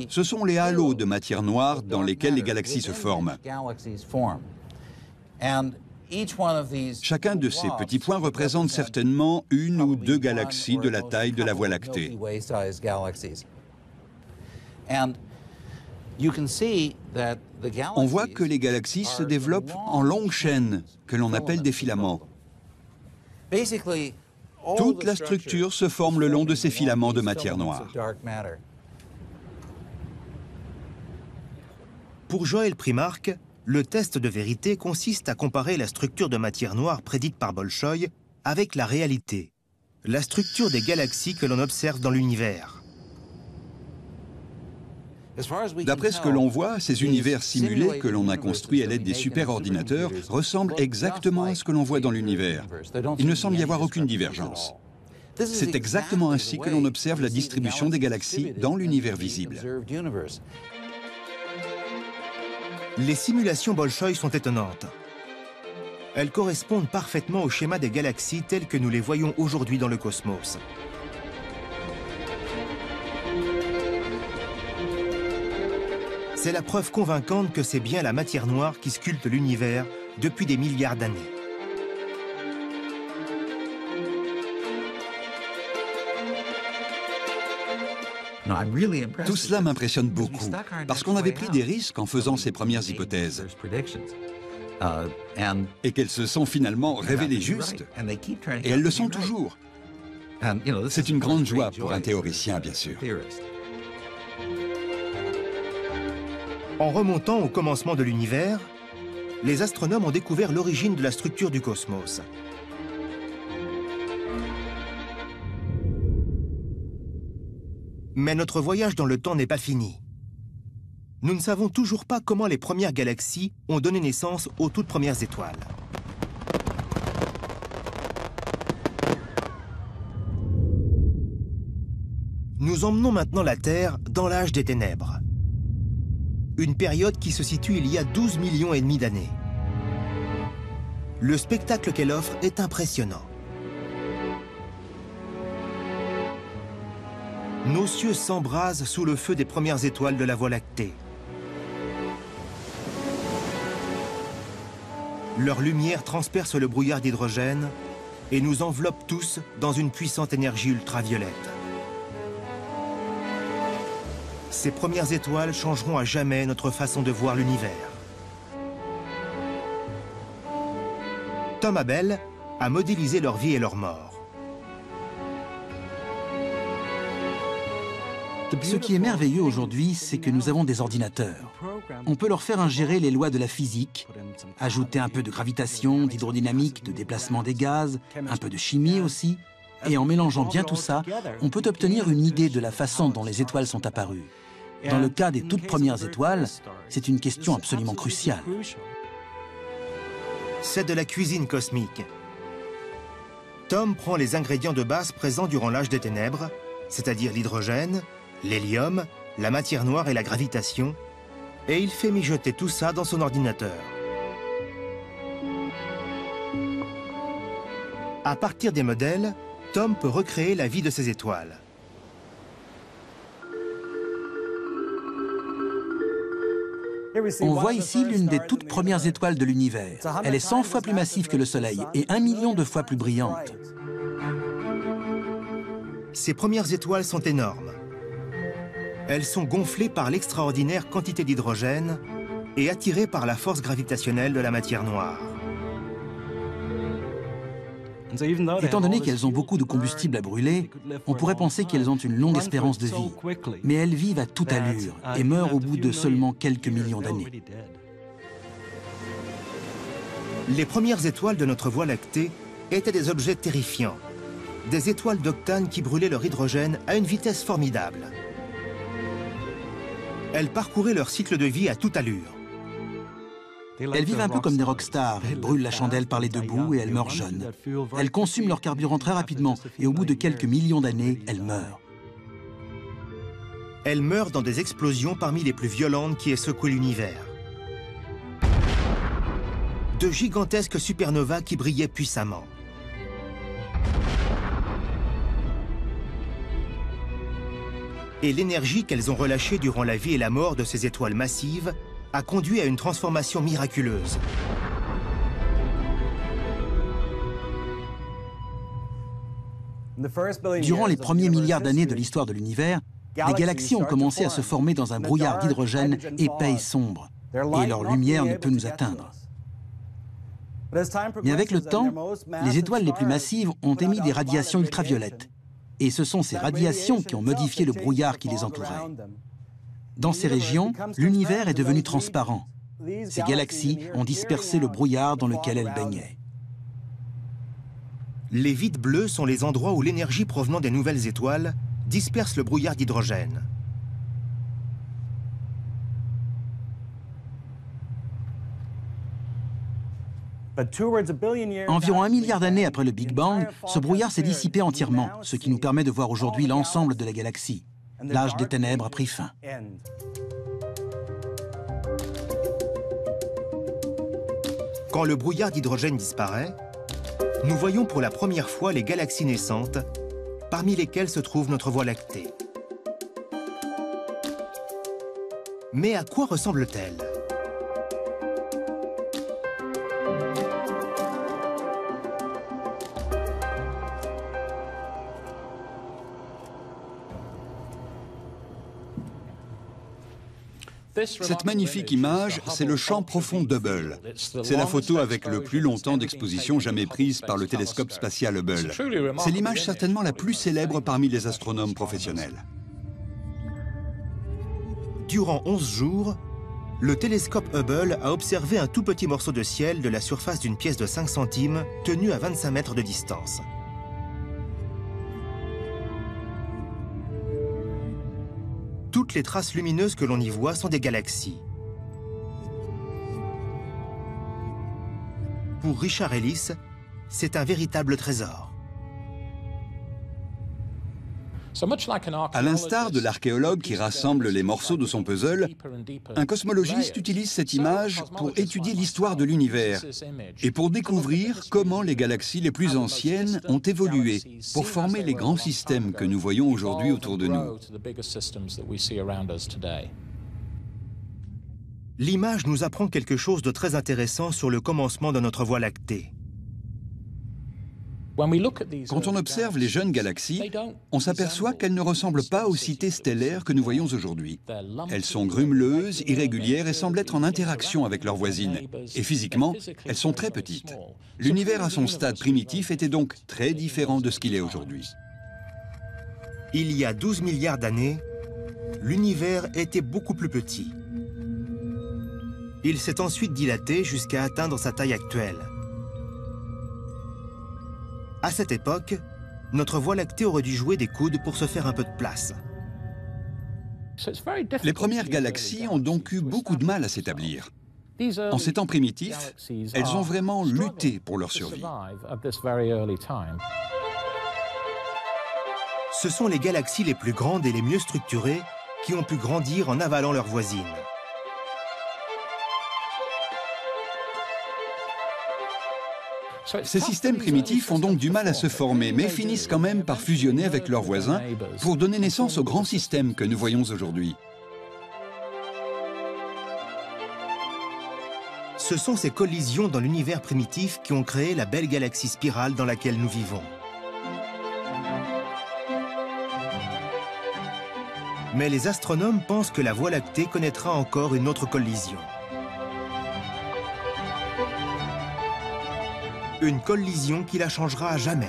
Ce sont les halos de matière noire dans lesquels les galaxies se forment. Chacun de ces petits points représente certainement une ou deux galaxies de la taille de la Voie lactée. On voit que les galaxies se développent en longues chaînes, que l'on appelle des filaments. Toute la structure se forme le long de ces filaments de matière noire. Pour Joël Primark, le test de vérité consiste à comparer la structure de matière noire prédite par Bolchoï avec la réalité, la structure des galaxies que l'on observe dans l'univers. D'après ce que l'on voit, ces univers simulés que l'on a construits à l'aide des superordinateurs ressemblent exactement à ce que l'on voit dans l'univers. Il ne semble y avoir aucune divergence. C'est exactement ainsi que l'on observe la distribution des galaxies dans l'univers visible. Les simulations Bolchoï sont étonnantes. Elles correspondent parfaitement au schéma des galaxies telles que nous les voyons aujourd'hui dans le cosmos. C'est la preuve convaincante que c'est bien la matière noire qui sculpte l'univers depuis des milliards d'années. Tout cela m'impressionne beaucoup, parce qu'on avait pris des risques en faisant ces premières hypothèses. Et qu'elles se sont finalement révélées justes. Et elles le sont toujours. C'est une grande joie pour un théoricien, bien sûr. En remontant au commencement de l'univers, les astronomes ont découvert l'origine de la structure du cosmos. Mais notre voyage dans le temps n'est pas fini. Nous ne savons toujours pas comment les premières galaxies ont donné naissance aux toutes premières étoiles. Nous emmenons maintenant la Terre dans l'âge des ténèbres. Une période qui se situe il y a 12,5 millions d'années. Le spectacle qu'elle offre est impressionnant. Nos cieux s'embrasent sous le feu des premières étoiles de la Voie lactée. Leur lumière transperce le brouillard d'hydrogène et nous enveloppe tous dans une puissante énergie ultraviolette. Ces premières étoiles changeront à jamais notre façon de voir l'univers. Tom Abell a modélisé leur vie et leur mort. Ce qui est merveilleux aujourd'hui, c'est que nous avons des ordinateurs. On peut leur faire ingérer les lois de la physique, ajouter un peu de gravitation, d'hydrodynamique, de déplacement des gaz, un peu de chimie aussi. Et en mélangeant bien tout ça, on peut obtenir une idée de la façon dont les étoiles sont apparues. Dans le cas des toutes premières étoiles, c'est une question absolument cruciale. C'est de la cuisine cosmique. Tom prend les ingrédients de base présents durant l'âge des ténèbres, c'est-à-dire l'hydrogène, l'hélium, la matière noire et la gravitation, et il fait mijoter tout ça dans son ordinateur. À partir des modèles, Tom peut recréer la vie de ces étoiles. On voit ici l'une des toutes premières étoiles de l'univers. Elle est 100 fois plus massive que le Soleil et 1 million de fois plus brillante. Ces premières étoiles sont énormes. Elles sont gonflées par l'extraordinaire quantité d'hydrogène et attirées par la force gravitationnelle de la matière noire. Étant donné qu'elles ont beaucoup de combustible à brûler, on pourrait penser qu'elles ont une longue espérance de vie. Mais elles vivent à toute allure et meurent au bout de seulement quelques millions d'années. Les premières étoiles de notre Voie lactée étaient des objets terrifiants. Des étoiles d'octane qui brûlaient leur hydrogène à une vitesse formidable. Elles parcouraient leur cycle de vie à toute allure. Elles vivent un peu comme des rockstars. Elles brûlent la chandelle par les deux bouts et elles meurent jeunes. Elles consument leur carburant très rapidement et au bout de quelques millions d'années, elles meurent. Elles meurent dans des explosions parmi les plus violentes qui aient secoué l'univers. De gigantesques supernovas qui brillaient puissamment. Et l'énergie qu'elles ont relâchée durant la vie et la mort de ces étoiles massives a conduit à une transformation miraculeuse. Durant les premiers milliards d'années de l'histoire de l'univers, les galaxies ont commencé à se former dans un brouillard d'hydrogène épais et sombre, et leur lumière ne peut nous atteindre. Mais avec le temps, les étoiles les plus massives ont émis des radiations ultraviolettes. Et ce sont ces radiations qui ont modifié le brouillard qui les entourait. Dans ces régions, l'univers est devenu transparent. Ces galaxies ont dispersé le brouillard dans lequel elles baignaient. Les vides bleus sont les endroits où l'énergie provenant des nouvelles étoiles disperse le brouillard d'hydrogène. Environ 1 milliard d'années après le Big Bang, ce brouillard s'est dissipé entièrement, ce qui nous permet de voir aujourd'hui l'ensemble de la galaxie. L'âge des ténèbres a pris fin. Quand le brouillard d'hydrogène disparaît, nous voyons pour la première fois les galaxies naissantes, parmi lesquelles se trouve notre Voie lactée. Mais à quoi ressemble-t-elle ? Cette magnifique image, c'est le champ profond d'Hubble. C'est la photo avec le plus longtemps d'exposition jamais prise par le télescope spatial Hubble. C'est l'image certainement la plus célèbre parmi les astronomes professionnels. Durant 11 jours, le télescope Hubble a observé un tout petit morceau de ciel de la surface d'une pièce de 5 centimes tenu à 25 mètres de distance. Toutes les traces lumineuses que l'on y voit sont des galaxies. Pour Richard Ellis, c'est un véritable trésor. À l'instar de l'archéologue qui rassemble les morceaux de son puzzle, un cosmologiste utilise cette image pour étudier l'histoire de l'univers et pour découvrir comment les galaxies les plus anciennes ont évolué pour former les grands systèmes que nous voyons aujourd'hui autour de nous. L'image nous apprend quelque chose de très intéressant sur le commencement de notre Voie lactée. Quand on observe les jeunes galaxies, on s'aperçoit qu'elles ne ressemblent pas aux cités stellaires que nous voyons aujourd'hui. Elles sont grumeleuses, irrégulières et semblent être en interaction avec leurs voisines. Et physiquement, elles sont très petites. L'univers à son stade primitif était donc très différent de ce qu'il est aujourd'hui. Il y a 12 milliards d'années, l'univers était beaucoup plus petit. Il s'est ensuite dilaté jusqu'à atteindre sa taille actuelle. À cette époque, notre Voie lactée aurait dû jouer des coudes pour se faire un peu de place. Les premières galaxies ont donc eu beaucoup de mal à s'établir. En ces temps primitifs, elles ont vraiment lutté pour leur survie. Ce sont les galaxies les plus grandes et les mieux structurées qui ont pu grandir en avalant leurs voisines. Ces systèmes primitifs ont donc du mal à se former, mais finissent quand même par fusionner avec leurs voisins pour donner naissance aux grands systèmes que nous voyons aujourd'hui. Ce sont ces collisions dans l'univers primitif qui ont créé la belle galaxie spirale dans laquelle nous vivons. Mais les astronomes pensent que la Voie lactée connaîtra encore une autre collision. Une collision qui la changera à jamais.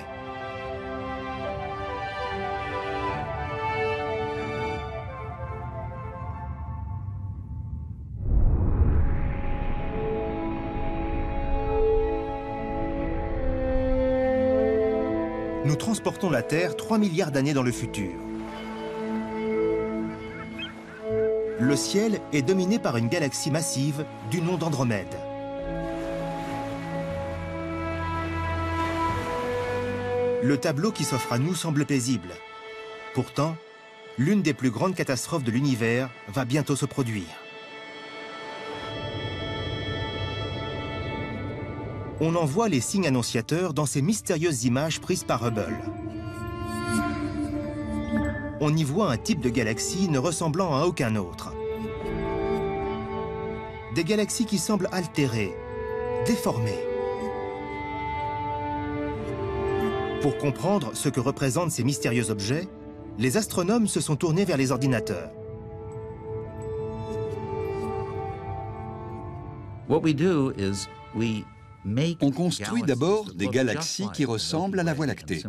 Nous transportons la Terre 3 milliards d'années dans le futur. Le ciel est dominé par une galaxie massive du nom d'Andromède. Le tableau qui s'offre à nous semble paisible. Pourtant, l'une des plus grandes catastrophes de l'univers va bientôt se produire. On en voit les signes annonciateurs dans ces mystérieuses images prises par Hubble. On y voit un type de galaxie ne ressemblant à aucun autre. Des galaxies qui semblent altérées, déformées. Pour comprendre ce que représentent ces mystérieux objets, les astronomes se sont tournés vers les ordinateurs. On construit d'abord des galaxies qui ressemblent à la Voie lactée.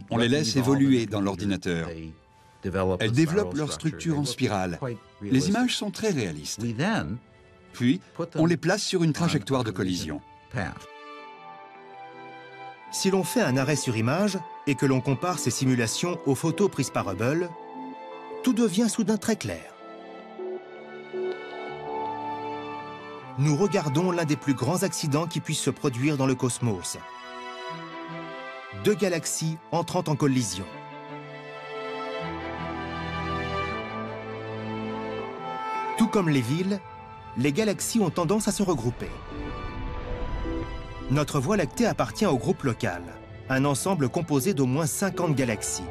On les laisse évoluer dans l'ordinateur. Elles développent leur structure en spirale. Les images sont très réalistes. Puis, on les place sur une trajectoire de collision. Si l'on fait un arrêt sur image et que l'on compare ces simulations aux photos prises par Hubble, tout devient soudain très clair. Nous regardons l'un des plus grands accidents qui puissent se produire dans le cosmos. Deux galaxies entrant en collision. Tout comme les villes, les galaxies ont tendance à se regrouper. Notre Voie lactée appartient au groupe local, un ensemble composé d'au moins 50 galaxies.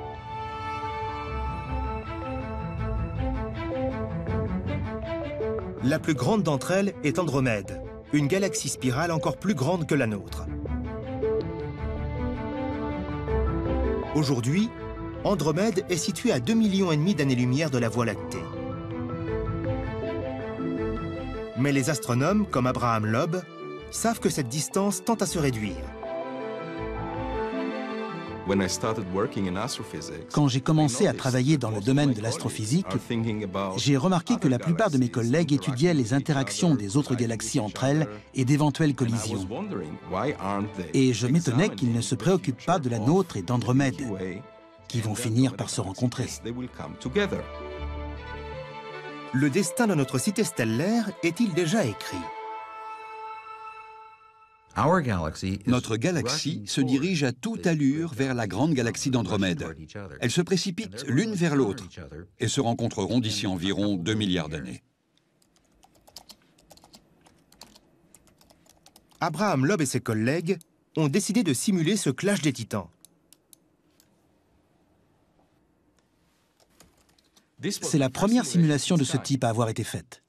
La plus grande d'entre elles est Andromède, une galaxie spirale encore plus grande que la nôtre. Aujourd'hui, Andromède est située à 2,5 millions d'années-lumière de la Voie lactée. Mais les astronomes, comme Abraham Loeb, savent que cette distance tend à se réduire. Quand j'ai commencé à travailler dans le domaine de l'astrophysique, j'ai remarqué que la plupart de mes collègues étudiaient les interactions des autres galaxies entre elles et d'éventuelles collisions. Et je m'étonnais qu'ils ne se préoccupent pas de la nôtre et d'Andromède, qui vont finir par se rencontrer. Le destin de notre cité stellaire est-il déjà écrit? Notre galaxie se dirige à toute allure vers la grande galaxie d'Andromède. Elles se précipitent l'une vers l'autre et se rencontreront d'ici environ 2 milliards d'années. Abraham Loeb et ses collègues ont décidé de simuler ce clash des titans. C'est la première simulation de ce type à avoir été faite.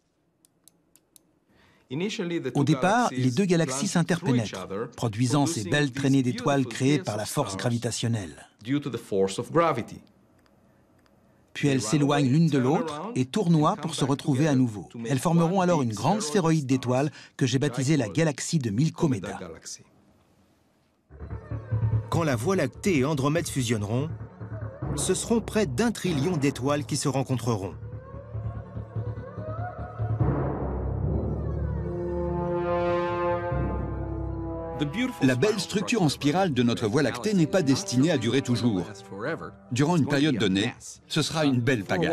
Au départ, les deux galaxies s'interpénètrent, produisant ces belles traînées d'étoiles créées par la force gravitationnelle. Puis elles s'éloignent l'une de l'autre et tournoient pour se retrouver à nouveau. Elles formeront alors une grande sphéroïde d'étoiles que j'ai baptisée la galaxie de Milkomeda. Quand la Voie lactée et Andromède fusionneront, ce seront près d'1 trillion d'étoiles qui se rencontreront. La belle structure en spirale de notre Voie lactée n'est pas destinée à durer toujours. Durant une période donnée, ce sera une belle pagaille.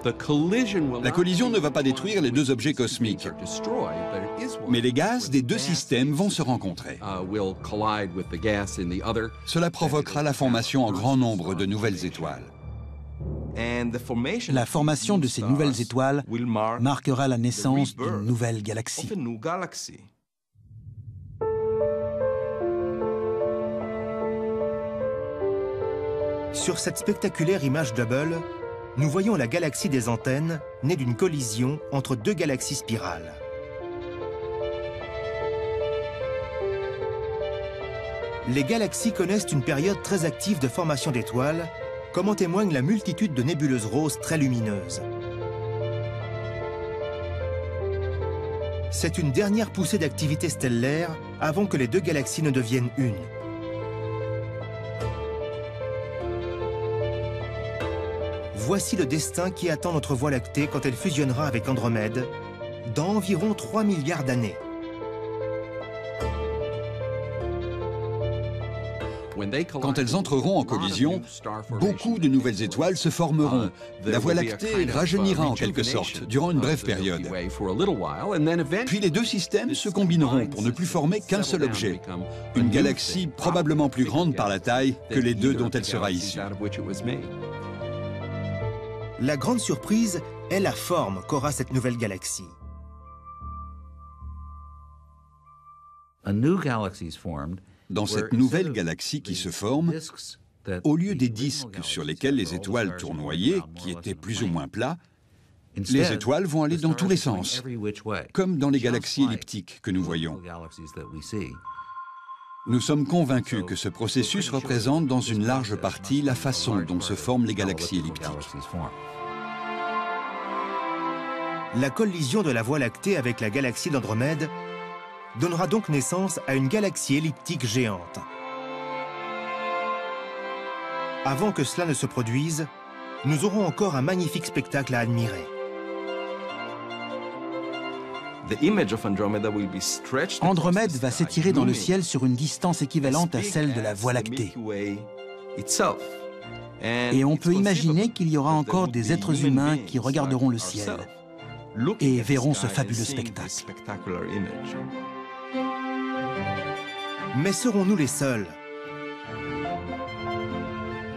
La collision ne va pas détruire les deux objets cosmiques, mais les gaz des deux systèmes vont se rencontrer. Cela provoquera la formation en grand nombre de nouvelles étoiles. La formation de ces nouvelles étoiles marquera la naissance d'une nouvelle galaxie. Sur cette spectaculaire image d'Hubble, nous voyons la galaxie des antennes née d'une collision entre deux galaxies spirales. Les galaxies connaissent une période très active de formation d'étoiles, comme en témoigne la multitude de nébuleuses roses très lumineuses. C'est une dernière poussée d'activité stellaire avant que les deux galaxies ne deviennent une. Voici le destin qui attend notre Voie lactée quand elle fusionnera avec Andromède, dans environ 3 milliards d'années. Quand elles entreront en collision, beaucoup de nouvelles étoiles se formeront. La Voie lactée rajeunira en quelque sorte, durant une brève période. Puis les deux systèmes se combineront pour ne plus former qu'un seul objet. Une galaxie probablement plus grande par la taille que les deux dont elle sera issue. La grande surprise est la forme qu'aura cette nouvelle galaxie. Dans cette nouvelle galaxie qui se forme, au lieu des disques sur lesquels les étoiles tournoyaient, qui étaient plus ou moins plats, les étoiles vont aller dans tous les sens, comme dans les galaxies elliptiques que nous voyons. Nous sommes convaincus que ce processus représente dans une large partie la façon dont se forment les galaxies elliptiques. La collision de la Voie lactée avec la galaxie d'Andromède donnera donc naissance à une galaxie elliptique géante. Avant que cela ne se produise, nous aurons encore un magnifique spectacle à admirer. Andromède va s'étirer dans le ciel sur une distance équivalente à celle de la Voie lactée. Et on peut imaginer qu'il y aura encore des êtres humains qui regarderont le ciel et verront ce fabuleux spectacle. Mais serons-nous les seuls?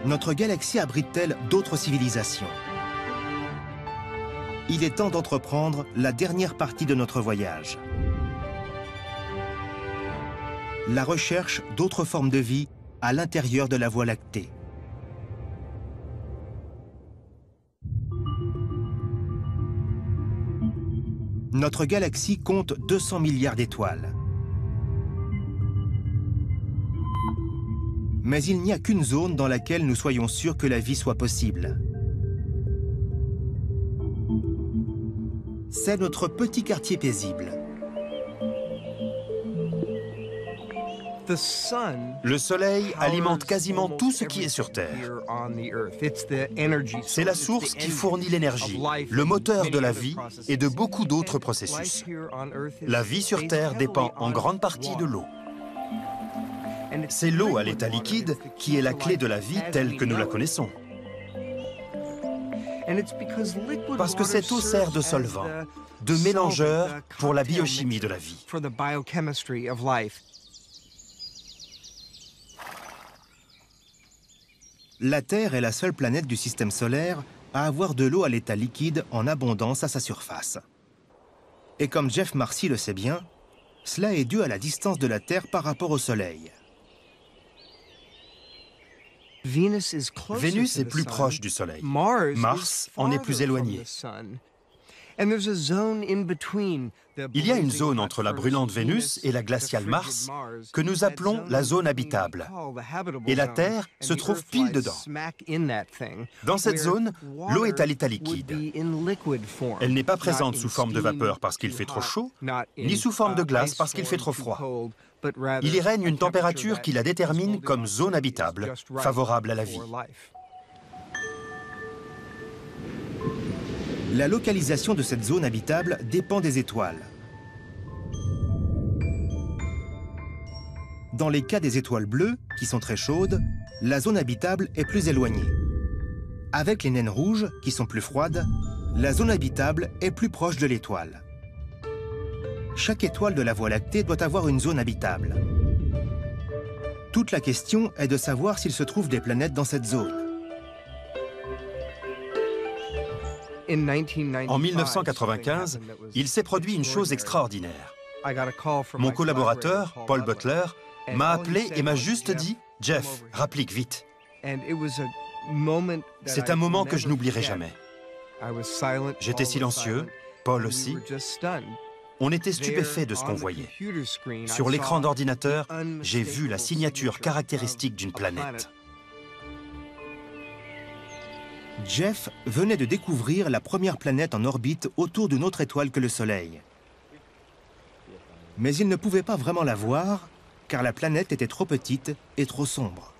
Notre galaxie abrite-t-elle d'autres civilisations? Il est temps d'entreprendre la dernière partie de notre voyage. La recherche d'autres formes de vie à l'intérieur de la Voie lactée. Notre galaxie compte 200 milliards d'étoiles. Mais il n'y a qu'une zone dans laquelle nous soyons sûrs que la vie soit possible. C'est notre petit quartier paisible. Le Soleil alimente quasiment tout ce qui est sur Terre. C'est la source qui fournit l'énergie, le moteur de la vie et de beaucoup d'autres processus. La vie sur Terre dépend en grande partie de l'eau. C'est l'eau à l'état liquide qui est la clé de la vie telle que nous la connaissons. Parce que cette eau sert de solvant, de mélangeur pour la biochimie de la vie. La Terre est la seule planète du système solaire à avoir de l'eau à l'état liquide en abondance à sa surface. Et comme Jeff Marcy le sait bien, cela est dû à la distance de la Terre par rapport au Soleil. Vénus est plus proche du Soleil. Mars en est plus éloigné. Il y a une zone entre la brûlante Vénus et la glaciale Mars que nous appelons la zone habitable. Et la Terre se trouve pile dedans. Dans cette zone, l'eau est à l'état liquide. Elle n'est pas présente sous forme de vapeur parce qu'il fait trop chaud, ni sous forme de glace parce qu'il fait trop froid. Il y règne une température qui la détermine comme zone habitable, favorable à la vie. La localisation de cette zone habitable dépend des étoiles. Dans les cas des étoiles bleues, qui sont très chaudes, la zone habitable est plus éloignée. Avec les naines rouges, qui sont plus froides, la zone habitable est plus proche de l'étoile. Chaque étoile de la Voie lactée doit avoir une zone habitable. Toute la question est de savoir s'il se trouve des planètes dans cette zone. En 1995, il s'est produit une chose extraordinaire. Mon collaborateur, Paul Butler, m'a appelé et m'a juste dit « Jeff, rapplique vite ». C'est un moment que je n'oublierai jamais. J'étais silencieux, Paul aussi. On était stupéfaits de ce qu'on voyait. Sur l'écran d'ordinateur, j'ai vu la signature caractéristique d'une planète. Jeff venait de découvrir la première planète en orbite autour d'une autre étoile que le Soleil. Mais il ne pouvait pas vraiment la voir, car la planète était trop petite et trop sombre.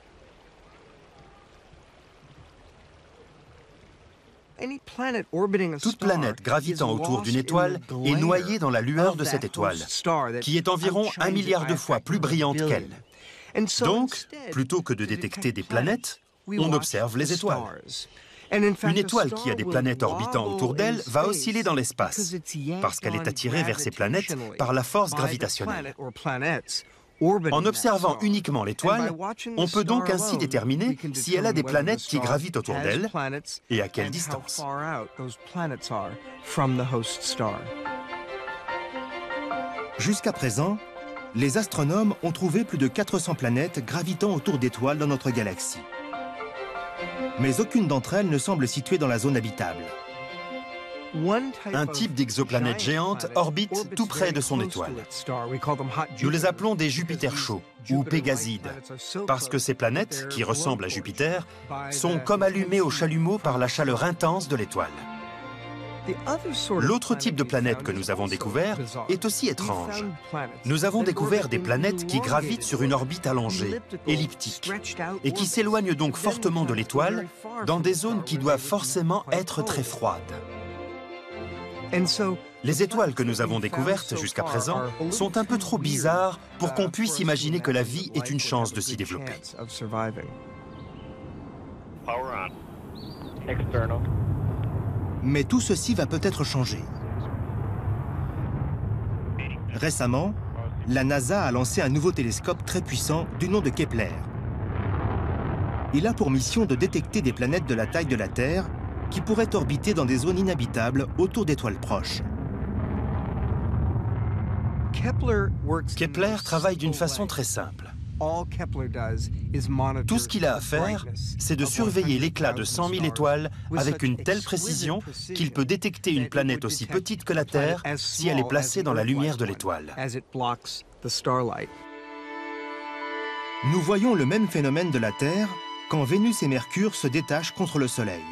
Toute planète gravitant autour d'une étoile est noyée dans la lueur de cette étoile, qui est environ 1 milliard de fois plus brillante qu'elle. Donc, plutôt que de détecter des planètes, on observe les étoiles. Une étoile qui a des planètes orbitant autour d'elle va osciller dans l'espace, parce qu'elle est attirée vers ces planètes par la force gravitationnelle. En observant uniquement l'étoile, on peut donc ainsi déterminer si elle a des planètes qui gravitent autour d'elle et à quelle distance. Jusqu'à présent, les astronomes ont trouvé plus de 400 planètes gravitant autour d'étoiles dans notre galaxie. Mais aucune d'entre elles ne semble située dans la zone habitable. Un type d'exoplanète géante orbite tout près de son étoile. Nous les appelons des Jupiters chauds ou Pégasides, parce que ces planètes, qui ressemblent à Jupiter, sont comme allumées au chalumeau par la chaleur intense de l'étoile. L'autre type de planète que nous avons découvert est aussi étrange. Nous avons découvert des planètes qui gravitent sur une orbite allongée, elliptique, et qui s'éloignent donc fortement de l'étoile dans des zones qui doivent forcément être très froides. Les étoiles que nous avons découvertes jusqu'à présent sont un peu trop bizarres pour qu'on puisse imaginer que la vie ait une chance de s'y développer. Mais tout ceci va peut-être changer. Récemment, la NASA a lancé un nouveau télescope très puissant du nom de Kepler. Il a pour mission de détecter des planètes de la taille de la Terre qui pourraient orbiter dans des zones inhabitables autour d'étoiles proches. Kepler travaille d'une façon très simple. Tout ce qu'il a à faire, c'est de surveiller l'éclat de 100 000 étoiles avec une telle précision qu'il peut détecter une planète aussi petite que la Terre si elle est placée dans la lumière de l'étoile. Nous voyons le même phénomène de la Terre quand Vénus et Mercure se détachent contre le Soleil.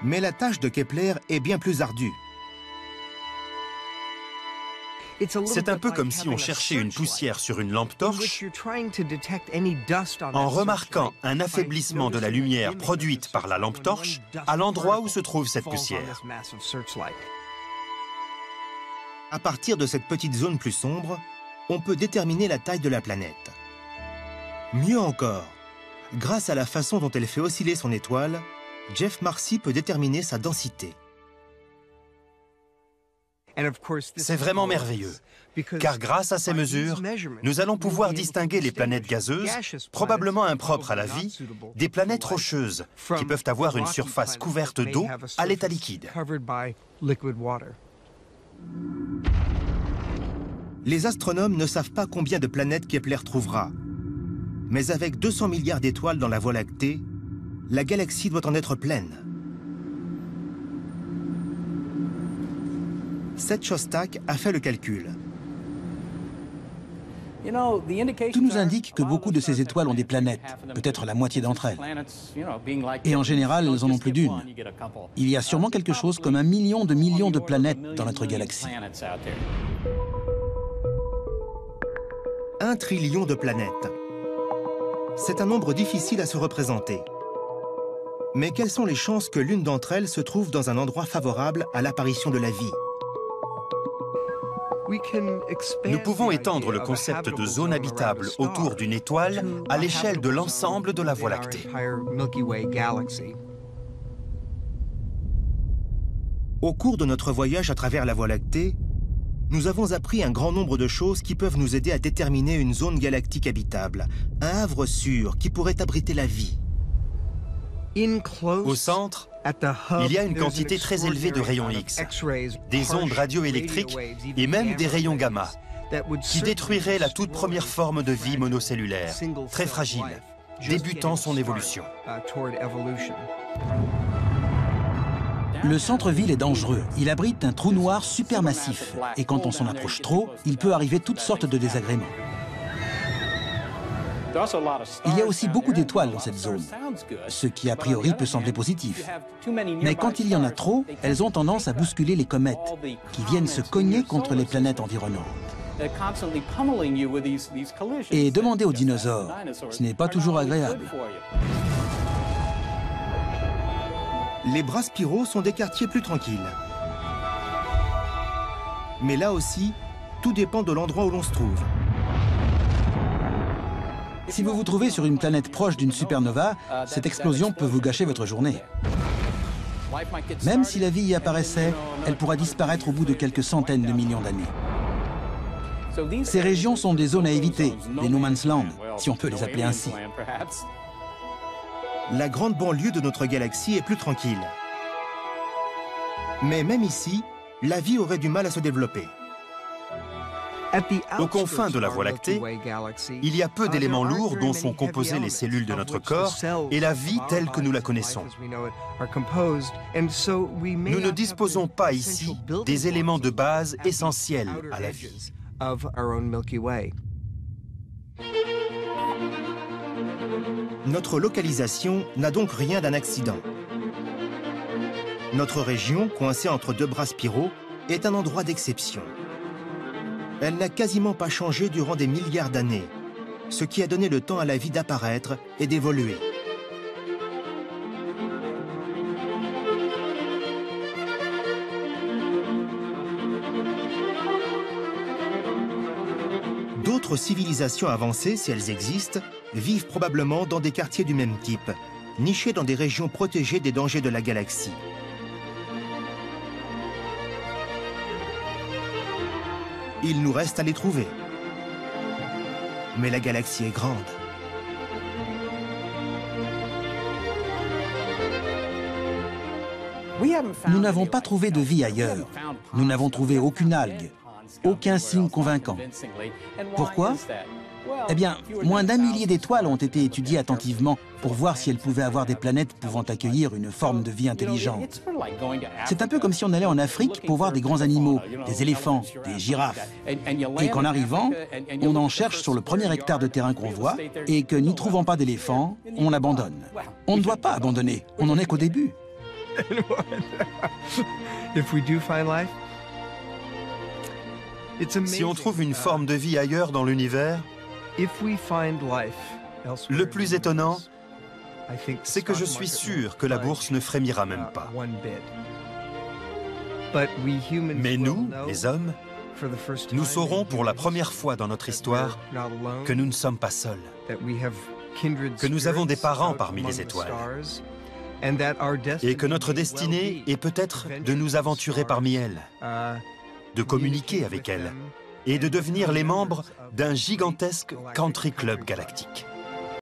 Mais la tâche de Kepler est bien plus ardue. C'est un peu comme si on cherchait une poussière sur une lampe torche en remarquant un affaiblissement de la lumière produite par la lampe torche à l'endroit où se trouve cette poussière. À partir de cette petite zone plus sombre, on peut déterminer la taille de la planète. Mieux encore, grâce à la façon dont elle fait osciller son étoile, Jeff Marcy peut déterminer sa densité. C'est vraiment merveilleux, car grâce à ces mesures, nous allons pouvoir distinguer les planètes gazeuses, probablement impropres à la vie, des planètes rocheuses, qui peuvent avoir une surface couverte d'eau à l'état liquide. Les astronomes ne savent pas combien de planètes Kepler trouvera. Mais avec 200 milliards d'étoiles dans la Voie lactée, la galaxie doit en être pleine. Seth Shostak a fait le calcul. Tout nous indique que beaucoup de ces étoiles ont des planètes, peut-être la moitié d'entre elles. Et en général, elles en ont plus d'une. Il y a sûrement quelque chose comme 1 million de planètes dans notre galaxie. 1 trillion de planètes. C'est un nombre difficile à se représenter. Mais quelles sont les chances que l'une d'entre elles se trouve dans un endroit favorable à l'apparition de la vie? Nous pouvons étendre le concept de zone habitable autour d'une étoile à l'échelle de l'ensemble de la Voie lactée. Au cours de notre voyage à travers la Voie lactée, nous avons appris un grand nombre de choses qui peuvent nous aider à déterminer une zone galactique habitable, un havre sûr qui pourrait abriter la vie. Au centre, il y a une quantité très élevée de rayons X, des ondes radioélectriques et même des rayons gamma, qui détruiraient la toute première forme de vie monocellulaire, très fragile, débutant son évolution. Le centre-ville est dangereux. Il abrite un trou noir supermassif. Et quand on s'en approche trop, il peut arriver toutes sortes de désagréments. Il y a aussi beaucoup d'étoiles dans cette zone, ce qui a priori peut sembler positif. Mais quand il y en a trop, elles ont tendance à bousculer les comètes, qui viennent se cogner contre les planètes environnantes. Et demander aux dinosaures, ce n'est pas toujours agréable. Les bras spiraux sont des quartiers plus tranquilles. Mais là aussi, tout dépend de l'endroit où l'on se trouve. Si vous vous trouvez sur une planète proche d'une supernova, cette explosion peut vous gâcher votre journée. Même si la vie y apparaissait, elle pourra disparaître au bout de quelques centaines de millions d'années. Ces régions sont des zones à éviter, des no man's land, si on peut les appeler ainsi. La grande banlieue de notre galaxie est plus tranquille. Mais même ici, la vie aurait du mal à se développer. Aux confins de la Voie lactée, il y a peu d'éléments lourds dont sont composées les cellules de notre corps et la vie telle que nous la connaissons. Nous ne disposons pas ici des éléments de base essentiels à la vie. Notre localisation n'a donc rien d'un accident. Notre région, coincée entre deux bras spiraux, est un endroit d'exception. Elle n'a quasiment pas changé durant des milliards d'années, ce qui a donné le temps à la vie d'apparaître et d'évoluer. D'autres civilisations avancées, si elles existent, vivent probablement dans des quartiers du même type, nichés dans des régions protégées des dangers de la galaxie. Il nous reste à les trouver. Mais la galaxie est grande. Nous n'avons pas trouvé de vie ailleurs. Nous n'avons trouvé aucune algue, aucun signe convaincant. Pourquoi? Eh bien, moins d'1 millier d'étoiles ont été étudiées attentivement pour voir si elles pouvaient avoir des planètes pouvant accueillir une forme de vie intelligente. C'est un peu comme si on allait en Afrique pour voir des grands animaux, des éléphants, des girafes. Et qu'en arrivant, on en cherche sur le premier hectare de terrain qu'on voit et que n'y trouvant pas d'éléphants, on abandonne. On ne doit pas abandonner, on n'en est qu'au début. Si on trouve une forme de vie ailleurs dans l'univers, le plus étonnant, c'est que je suis sûr que la bourse ne frémira même pas. Mais nous, les hommes, nous saurons pour la première fois dans notre histoire que nous ne sommes pas seuls, que nous avons des parents parmi les étoiles, et que notre destinée est peut-être de nous aventurer parmi elles, de communiquer avec elles, et de devenir les membres d'un gigantesque country club galactique.